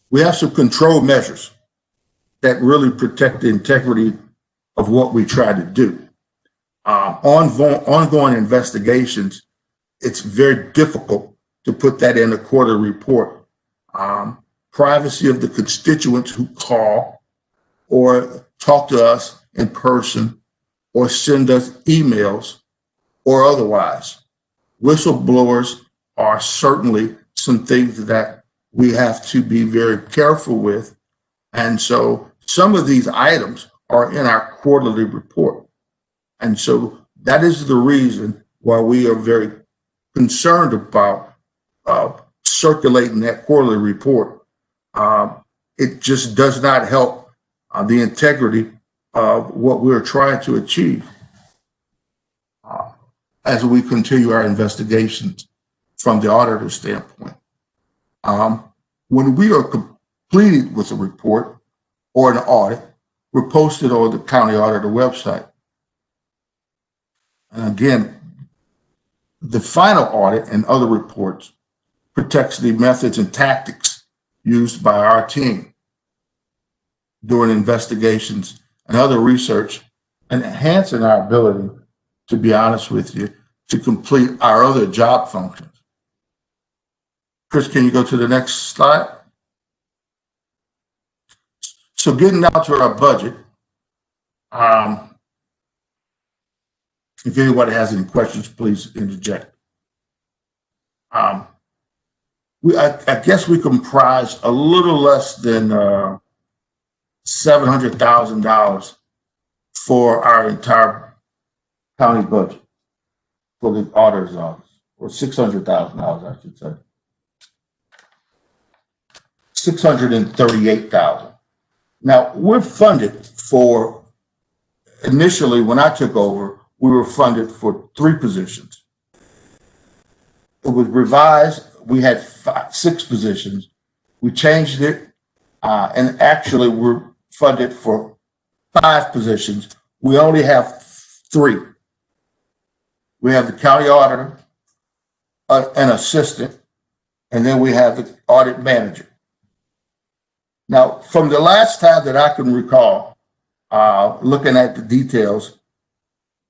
We have some control measures that really protect the integrity of what we try to do. Ongoing investigations, it's very difficult to put that in a quarterly report. Privacy of the constituents who call or talk to us in person or send us emails or otherwise. Whistleblowers are certainly some things that we have to be very careful with. And so some of these items are in our quarterly report. And so that is the reason why we are very concerned about circulating that quarterly report. It just does not help the integrity of what we're trying to achieve as we continue our investigations from the auditor standpoint. When we are completed with a report or an audit, we're posted on the county auditor website. And again, the final audit and other reports protects the methods and tactics used by our team during investigations and other research, and enhancing our ability, to be honest with you, to complete our other job functions. Chris, can you go to the next slide? So getting down to our budget, if anybody has any questions, please interject. I guess we comprise a little less than $700,000 for our entire county budget for the auditor's office, or $600,000, I should say. $638,000. Now, we're funded for, initially when I took over, we were funded for 3 positions. It was revised, we had 6 positions. We changed it, and actually we're funded for 5 positions. We only have 3. We have the county auditor, an assistant, and then we have the audit manager. Now, from the last time that I can recall, looking at the details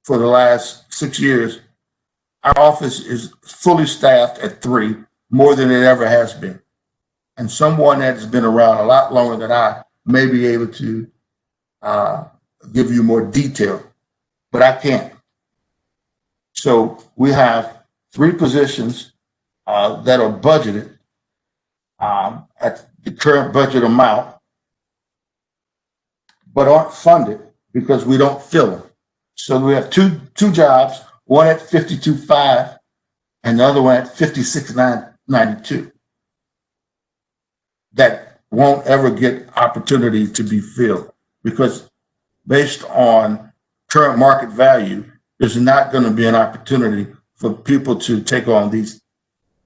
for the last 6 years, our office is fully staffed at 3, more than it ever has been. And someone that's been around a lot longer than I may be able to give you more detail, but I can't. So we have 3 positions that are budgeted at the current budget amount, but aren't funded because we don't fill them. So we have two jobs, one at 52.5 and the other one at 56.92 that won't ever get opportunity to be filled, because based on current market value, there's not going to be an opportunity for people to take on these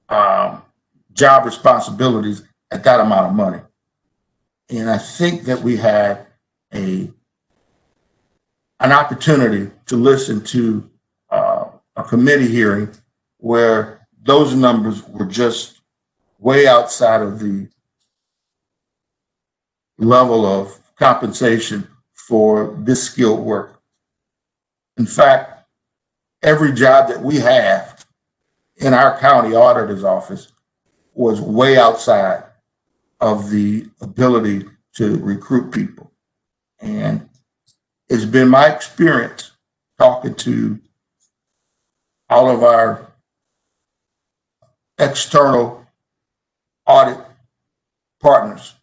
job responsibilities at that amount of money. And I think that we had an opportunity to listen to a committee hearing where those numbers were just way outside of the level of compensation for this skilled work. In fact, every job that we have in our county auditor's office was way outside of the ability to recruit people. And it's been my experience talking to all of our external audit partners,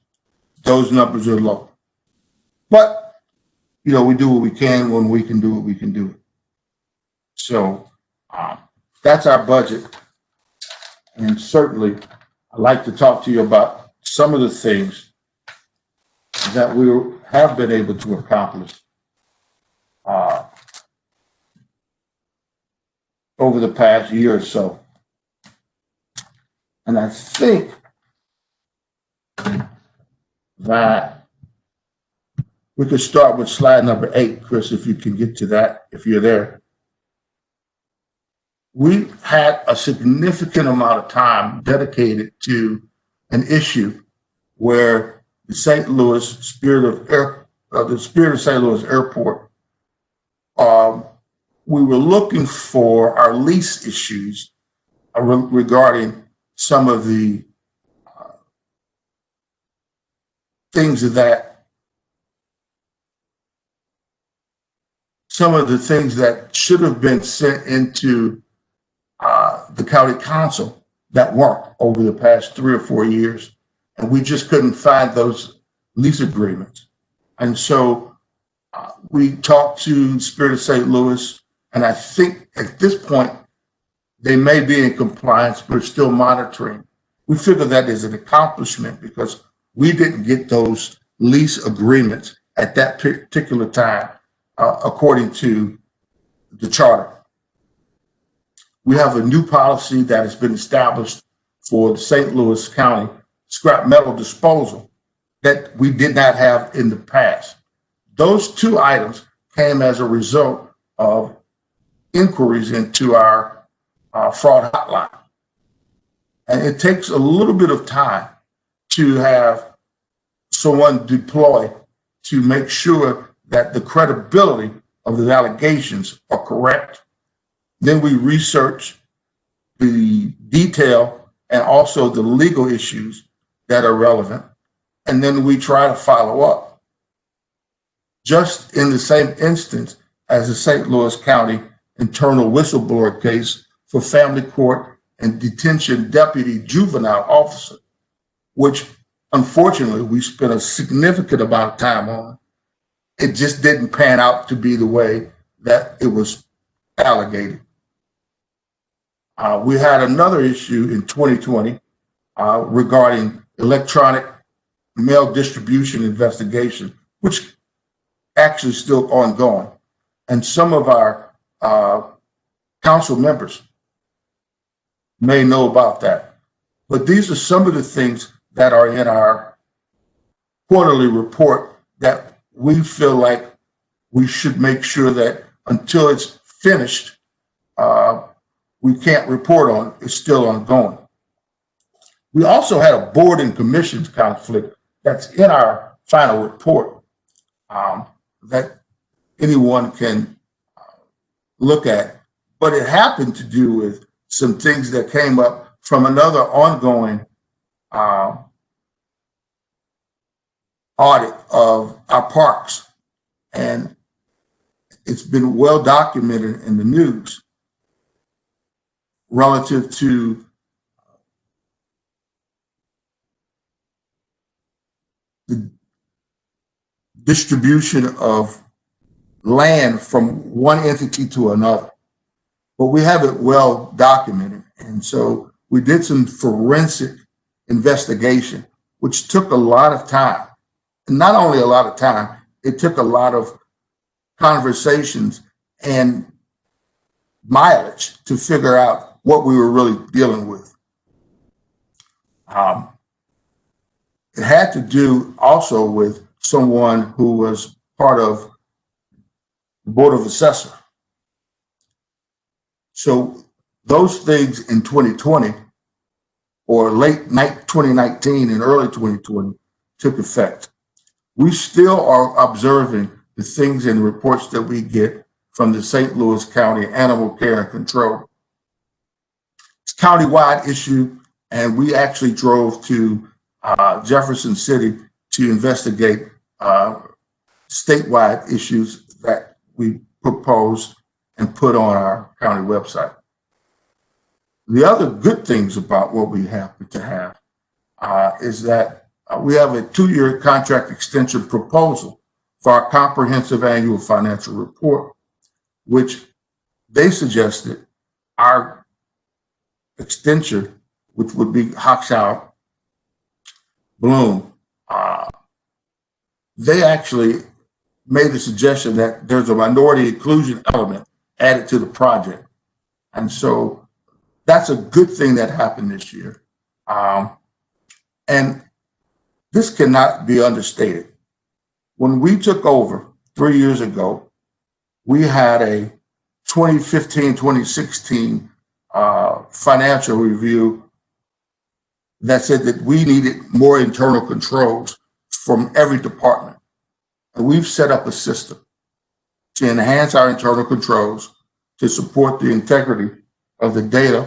those numbers are low. But, you know, we do what we can when we can do what we can do. So that's our budget. And certainly I'd like to talk to you about some of the things that we have been able to accomplish over the past year or so. And I think that we could start with slide number 8, Chris, if you can get to that, if you're there. We had a significant amount of time dedicated to an issue where the St. Louis Spirit of St. Louis Airport, we were looking for our lease issues regarding some of the things that should have been sent into the county council that weren't over the past 3 or 4 years. And we just couldn't find those lease agreements. And so we talked to Spirit of St. Louis, and I think at this point, they may be in compliance, but still monitoring. We figure that is an accomplishment because we didn't get those lease agreements at that particular time, according to the charter. We have a new policy that has been established for the St. Louis County scrap metal disposal that we did not have in the past. Those 2 items came as a result of inquiries into our fraud hotline. And it takes a little bit of time to have someone deploy to make sure that the credibility of the allegations are correct. Then we research the detail and also the legal issues that are relevant. And then we try to follow up. Just in the same instance as the St. Louis County internal whistleblower case for family court and detention deputy juvenile officer, which unfortunately we spent a significant amount of time on. It just didn't pan out to be the way that it was alleged. We had another issue in 2020 regarding electronic mail distribution investigation, which actually is still ongoing. And some of our council members may know about that. But these are some of the things that are in our quarterly report that we feel like we should make sure that until it's finished, we can't report on. It's still ongoing. We also had a board and commissions conflict that's in our final report that anyone can look at, but it happened to do with some things that came up from another ongoing audit of our parks. And it's been well documented in the news relative to the distribution of land from one entity to another. But we have it well documented. And so we did some forensic investigation, which took a lot of time. And not only a lot of time, it took a lot of conversations and mileage to figure out what we were really dealing with. It had to do also with someone who was part of the Board of Assessors. So those things in 2020 or late 2019 and early 2020 took effect. We still are observing the things and reports that we get from the St. Louis County Animal Care and Control. It's a countywide issue, and we actually drove to Jefferson City to investigate statewide issues that we proposed and put on our county website. The other good things about what we happen to have is that we have a 2-year contract extension proposal for our comprehensive annual financial report, which they suggested our extension, which would be Hochschild Bloom, they actually made the suggestion that there's a minority inclusion element added to the project. And so that's a good thing that happened this year. And this cannot be understated. When we took over 3 years ago, we had a 2015-2016 financial review that said that we needed more internal controls from every department. And we've set up a system to enhance our internal controls to support the integrity of the data,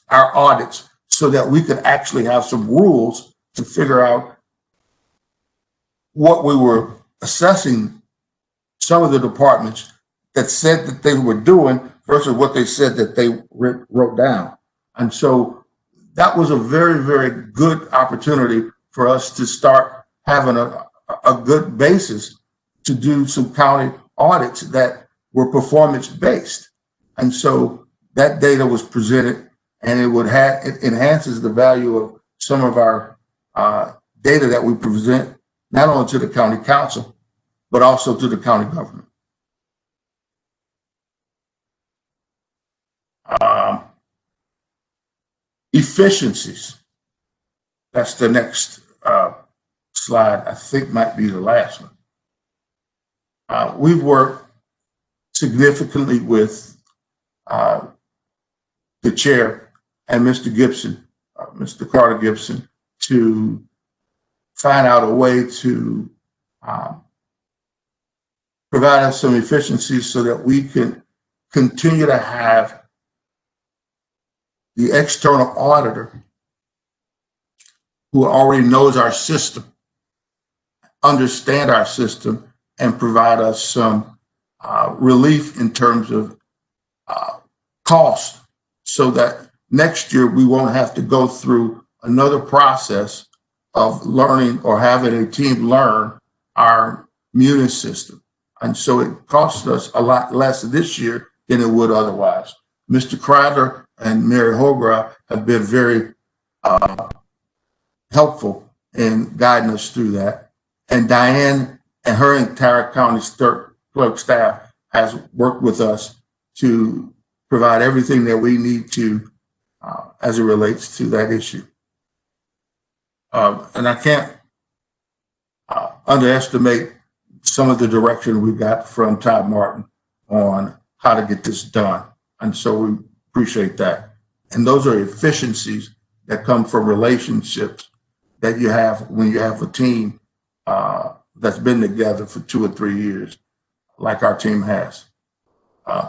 our audits, so that we could actually have some rules to figure out what we were assessing some of the departments that said that they were doing versus what they said that they wrote down. And so that was a very, very good opportunity for us to start having a good basis to do some county audits that were performance based. And so that data was presented, and it enhances the value of some of our data that we present, not only to the county council, but also to the county government. Efficiencies. That's the next slide. I think might be the last one. We've worked significantly with the chair and Mr. Gibson, Mr. Carter Gibson, to find out a way to provide us some efficiencies so that we can continue to have the external auditor who already knows our system, understand our system, and provide us some relief in terms of cost, so that next year we won't have to go through another process of learning or having a team learn our Munis system. And so it costs us a lot less this year than it would otherwise. Mr. Crowder and Mary Holgrove have been very helpful in guiding us through that. And Diane and her entire county clerk staff has worked with us to provide everything that we need to as it relates to that issue. And I can't underestimate some of the direction we got from Todd Martin on how to get this done. And so we appreciate that. And those are efficiencies that come from relationships that you have when you have a team that's been together for 2 or 3 years, like our team has.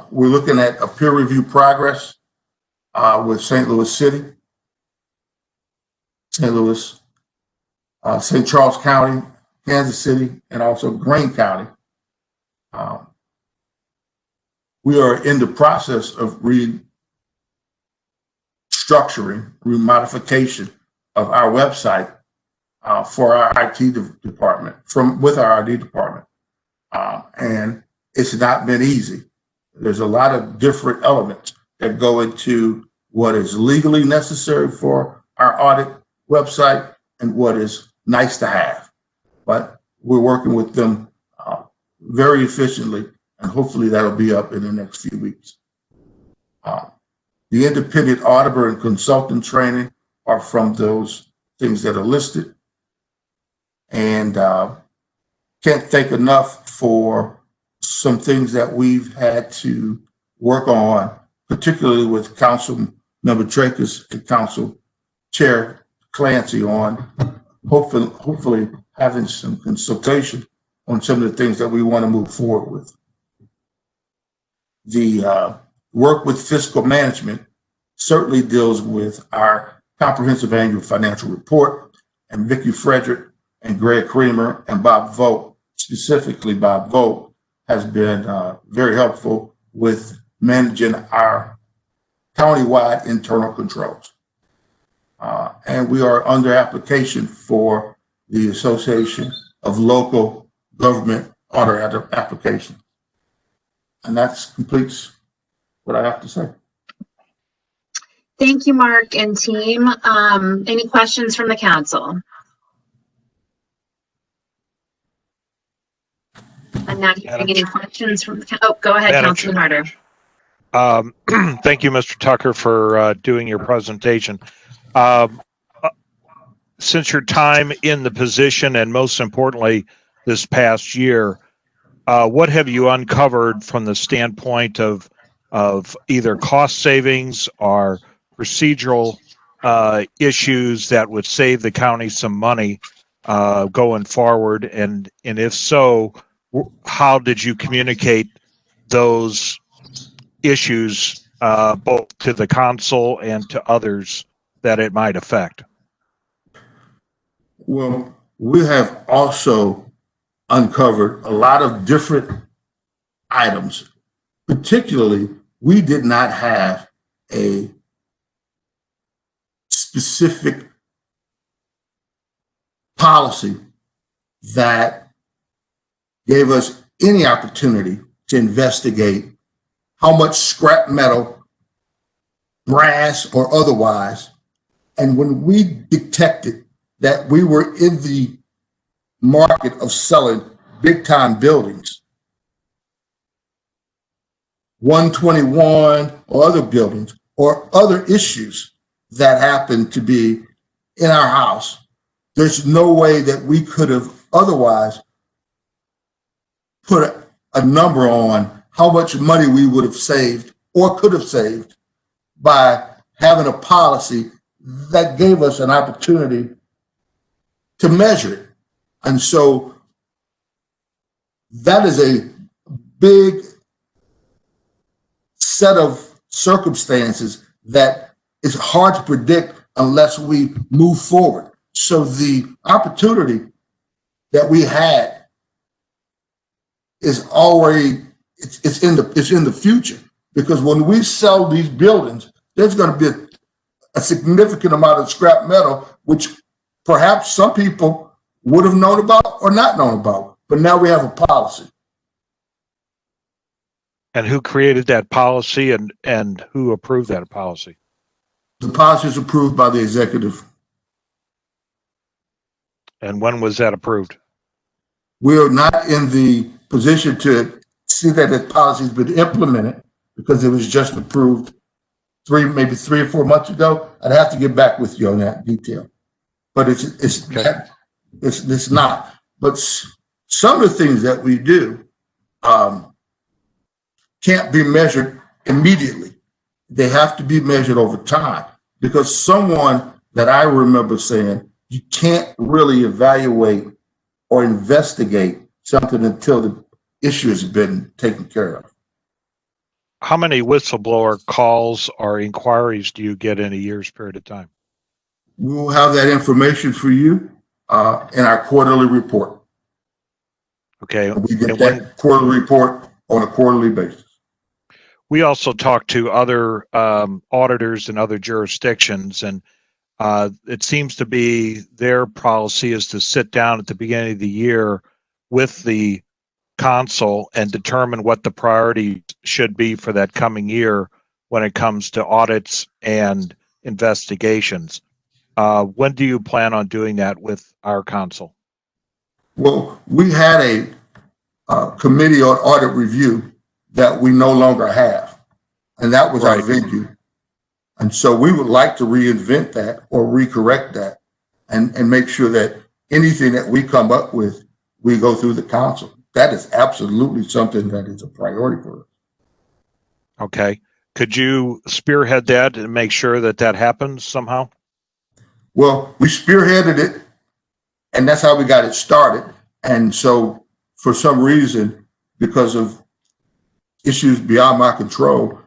We're looking at a peer review progress with St. Louis City, St. Louis, St. Charles County, Kansas City, and also Greene County. We are in the process of restructuring, remodification of our website for our IT department, with our IT department. And it's not been easy. There's a lot of different elements that go into what is legally necessary for our audit website and what is nice to have. But we're working with them very efficiently, and hopefully that'll be up in the next few weeks. The independent auditor and consultant training are from those things that are listed. And can't thank enough for some things that we've had to work on, particularly with Council Member Tracus and Council Chair Clancy on hopefully having some consultation on some of the things that we want to move forward with. The work with fiscal management certainly deals with our comprehensive annual financial report, and Vicki Frederick and Greg Creamer and Bob Vogt, specifically Bob Vogt, has been very helpful with managing our countywide internal controls. And we are under application for the Association of Local Government Auditor Applications. And that completes what I have to say. Thank you, Mark and team. Any questions from the council? I'm not hearing any questions from the, oh, go ahead, Madam Councilman Harder. Thank you, Mr. Tucker, for doing your presentation. Since your time in the position, and most importantly, this past year, what have you uncovered from the standpoint of either cost savings or procedural issues that would save the county some money going forward? And if so, how did you communicate those issues both to the council and to others that it might affect? Well, we have also uncovered a lot of different items. Particularly, we did not have a specific policy that gave us any opportunity to investigate how much scrap metal, brass or otherwise, and when we detected that we were in the market of selling big time buildings, 121 or other buildings or other issues that happened to be in our house, there's no way that we could have otherwise put a number on how much money we would have saved or could have saved by having a policy that gave us an opportunity to measure it. And so that is a big set of circumstances that is hard to predict unless we move forward. So the opportunity that we had is already, it's in the future, because when we sell these buildings, there's going to be a significant amount of scrap metal, which perhaps some people would have known about or not known about, but now we have a policy. And who created that policy, and who approved that policy? The policy is approved by the executive. And when was that approved? We are not in the position to see that the policy has been implemented because it was just approved maybe 3 or 4 months ago. I'd have to get back with you on that detail. But it's not. But some of the things that we do can't be measured immediately. They have to be measured over time, because someone that I remember saying, you can't really evaluate or investigate something until the issue has been taken care of. How many whistleblower calls or inquiries do you get in a year's period of time? We will have that information for you in our quarterly report. Okay. We get that quarterly report on a quarterly basis. We also talk to other auditors in other jurisdictions, and it seems to be their policy is to sit down at the beginning of the year with the council and determine what the priority should be for that coming year when it comes to audits and investigations. When do you plan on doing that with our council? Well, we had a committee on audit review that we no longer have, and that was our venue. And so we would like to reinvent that or recorrect that and make sure that anything that we come up with, we go through the council. That is absolutely something that is a priority for us. Okay. Could you spearhead that and make sure that that happens somehow? Well, we spearheaded it, and that's how we got it started. And so for some reason, because of issues beyond my control,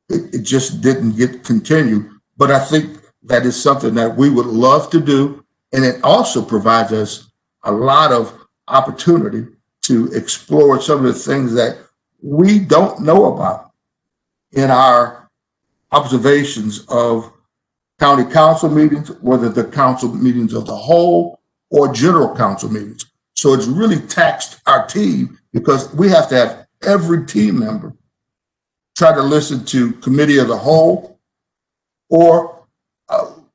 it just didn't get continued. But I think that is something that we would love to do. And it also provides us a lot of opportunity to explore some of the things that we don't know about in our observations of county council meetings, whether the council meetings of the whole or general council meetings. So it's really taxed our team, because we have to have every team member try to listen to committee of the whole or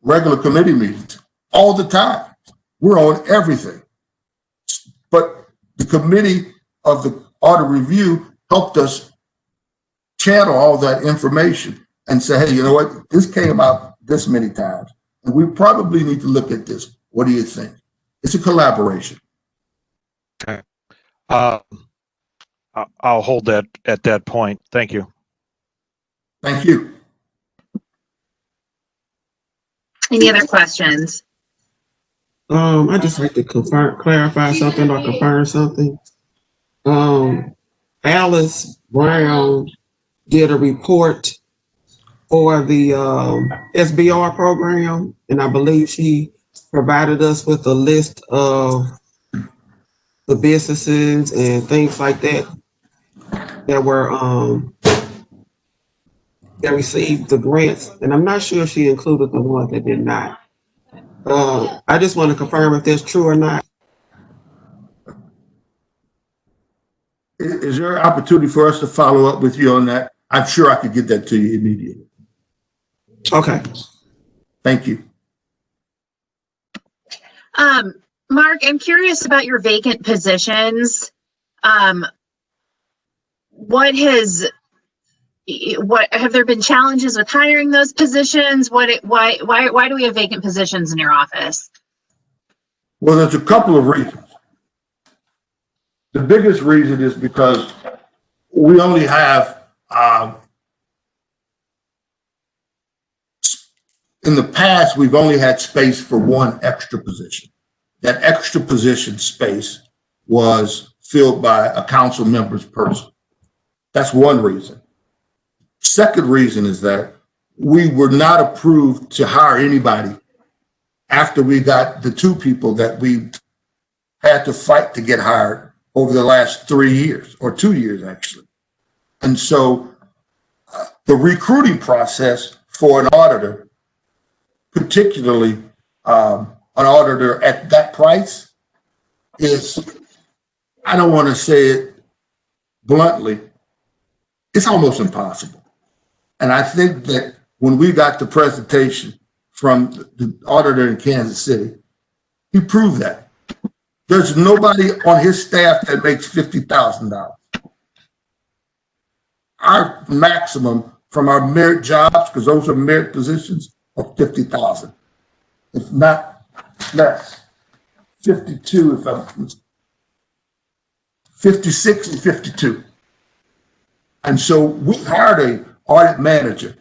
regular committee meetings all the time. We're on everything. But the committee of the audit review helped us channel all that information and say, hey, you know what, this came out this many times, and we probably need to look at this. What do you think? It's a collaboration. Okay. I'll hold that at that point. Thank you. Thank you. Any other questions? I just like to clarify something or confirm something. Alice Brown did a report for the SBR program, and I believe she provided us with a list of the businesses and things like that that were that received the grants, and I'm not sure if she included the ones that did not. I just want to confirm if that's true or not. Is there an opportunity for us to follow up with you on that? I'm sure I could get that to you immediately. Okay. Thank you. Mark, I'm curious about your vacant positions. What have there been challenges with hiring those positions? Why do we have vacant positions in your office? Well, there's a couple of reasons. The biggest reason is because we only have, in the past, we've only had space for one extra position. That extra position space was filled by a council member's person. That's one reason. Second reason is that we were not approved to hire anybody after we got the two people that we had to fight to get hired over the last 3 years, or 2 years actually. And so the recruiting process for an auditor, particularly an auditor at that price, is, I don't want to say it bluntly, it's almost impossible. And I think that when we got the presentation from the auditor in Kansas City, he proved that. There's nobody on his staff that makes $50,000. Our maximum from our merit jobs, because those are merit positions, are $50,000, if not less. 52, if I'm 56 and 52. And so we hired a audit manager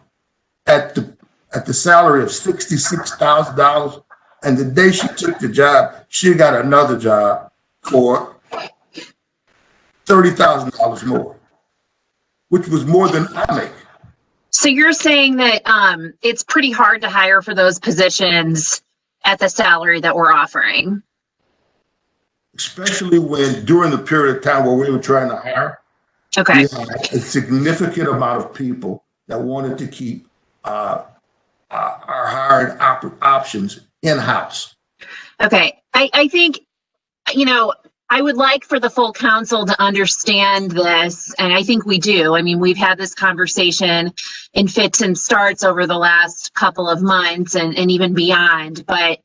at the salary of $66,000. And the day she took the job, she got another job for $30,000 more, which was more than I make. So you're saying that it's pretty hard to hire for those positions at the salary that we're offering? Especially when during the period of time where we were trying to hire, okay, we had a significant amount of people that wanted to keep our hiring options in-house. Okay, I think, you know, I would like for the full council to understand this, and I think we do. I mean, we've had this conversation in fits and starts over the last couple of months and even beyond, but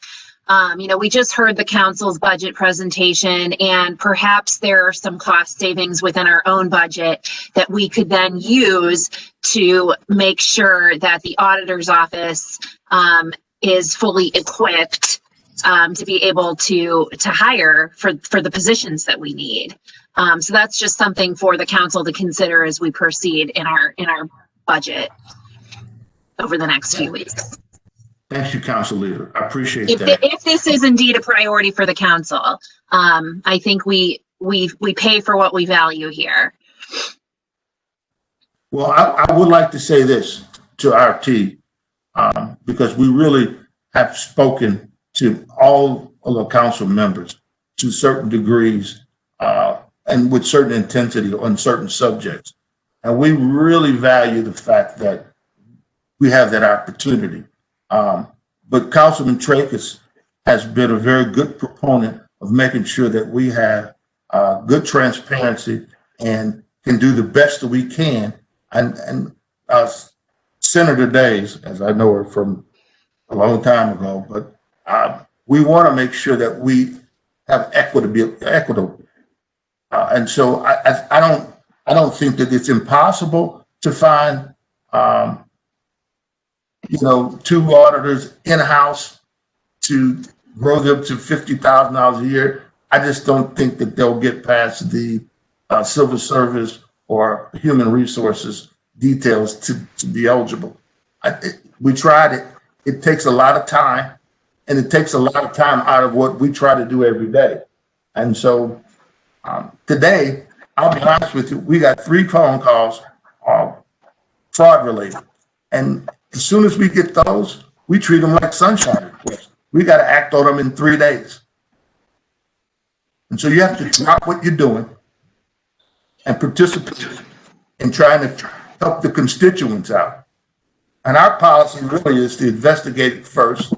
you know, we just heard the council's budget presentation, and perhaps there are some cost savings within our own budget that we could then use to make sure that the auditor's office is fully equipped to be able to hire for the positions that we need. So that's just something for the council to consider as we proceed in our budget over the next few weeks. Thank you, Council Leader. I appreciate that. If this is indeed a priority for the council, I think we pay for what we value here. Well, I would like to say this to our team, because we really have spoken to all of the council members to certain degrees and with certain intensity on certain subjects. And we really value the fact that we have that opportunity. But Councilman Tracus has been a very good proponent of making sure that we have good transparency and can do the best that we can. And Senator Days, as I know her from a long time ago, but we want to make sure that we have equitable And so I don't think that it's impossible to find, two auditors in-house to grow them to $50,000 a year. I just don't think that they'll get past the civil service or human resources details to be eligible. We tried it. It takes a lot of time, and it takes a lot of time out of what we try to do every day. And so today, I'll be honest with you, we got 3 phone calls fraud related. And as soon as we get those, we treat them like sunshine requests. We got to act on them in 3 days. And so you have to drop what you're doing and participate in trying to help the constituents out. And our policy really is to investigate it first,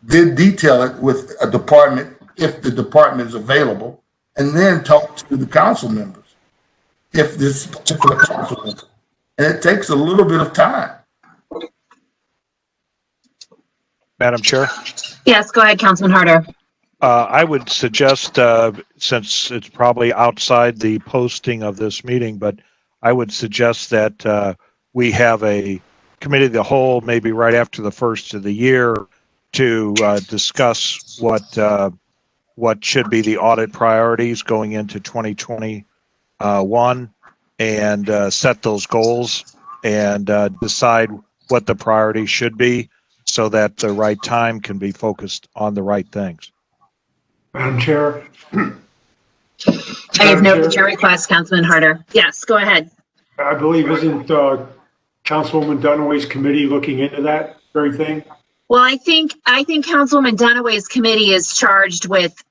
then detail it with a department if the department is available, and then talk to the council members if this particular council member. And it takes a little bit of time. Madam Chair? Yes, go ahead, Councilman Harder. I would suggest, since it's probably outside the posting of this meeting, but I would suggest that we have a committee of the whole, maybe right after the first of the year, to discuss what should be the audit priorities going into 2021 and set those goals and decide what the priorities should be so that the right time can be focused on the right things. Madam Chair. I have noted your request, Councilman Harder. Yes, go ahead. I believe isn't Councilwoman Dunaway's committee looking into that very thing? Well, I think Councilwoman Dunaway's committee is charged with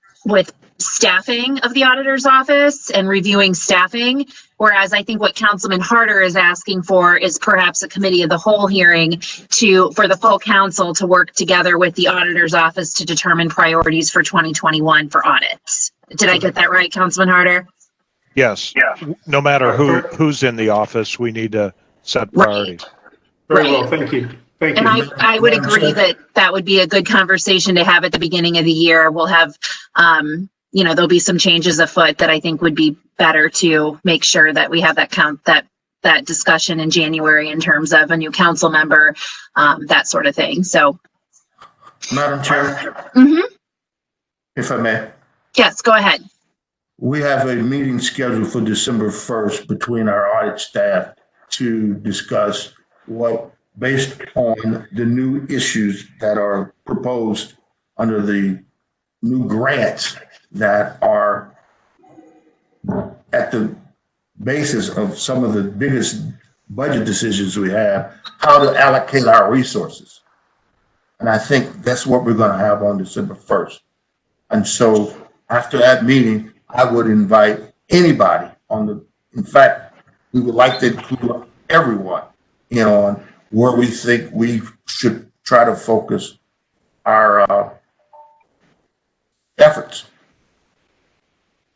staffing of the auditor's office and reviewing staffing, whereas I think what Councilman Harder is asking for is perhaps a committee of the whole hearing for the full council to work together with the auditor's office to determine priorities for 2021 for audits. Did I get that right, Councilman Harder? Yes. No matter who's in the office, we need to set priorities. Very well, thank you. Thank you. And I would agree that would be a good conversation to have at the beginning of the year. We'll have, there'll be some changes afoot that I think would be better to make sure that we have that discussion in January in terms of a new council member, that sort of thing. So, Madam Chair, if I may. Yes, go ahead. We have a meeting scheduled for December 1st between our audit staff to discuss based on the new issues that are proposed under the new grants that are at the basis of some of the biggest budget decisions we have, how to allocate our resources. And I think that's what we're going to have on December 1st. And so after that meeting, I would invite anybody in fact, we would like to include everyone on where we think we should try to focus our efforts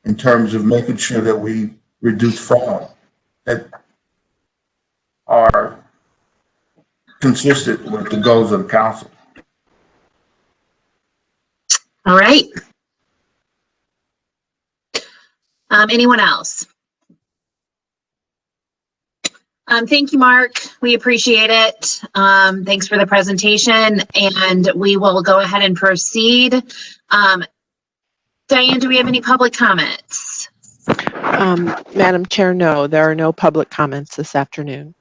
in terms of making sure that we reduce fraud that are consistent with the goals of the council. All right. Anyone else? Thank you, Mark. We appreciate it. Thanks for the presentation, and we will go ahead and proceed. Diane, do we have any public comments? Madam Chair, no, there are no public comments this afternoon.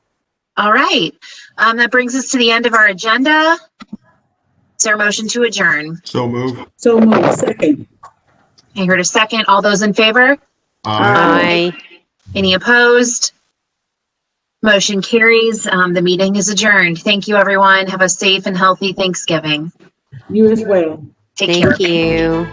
All right. That brings us to the end of our agenda. Is there a motion to adjourn? So move. So moved. Second. I heard a second. All those in favor? Aye. Any opposed? Motion carries. The meeting is adjourned. Thank you, everyone. Have a safe and healthy Thanksgiving. You as well. Take care. Thank you.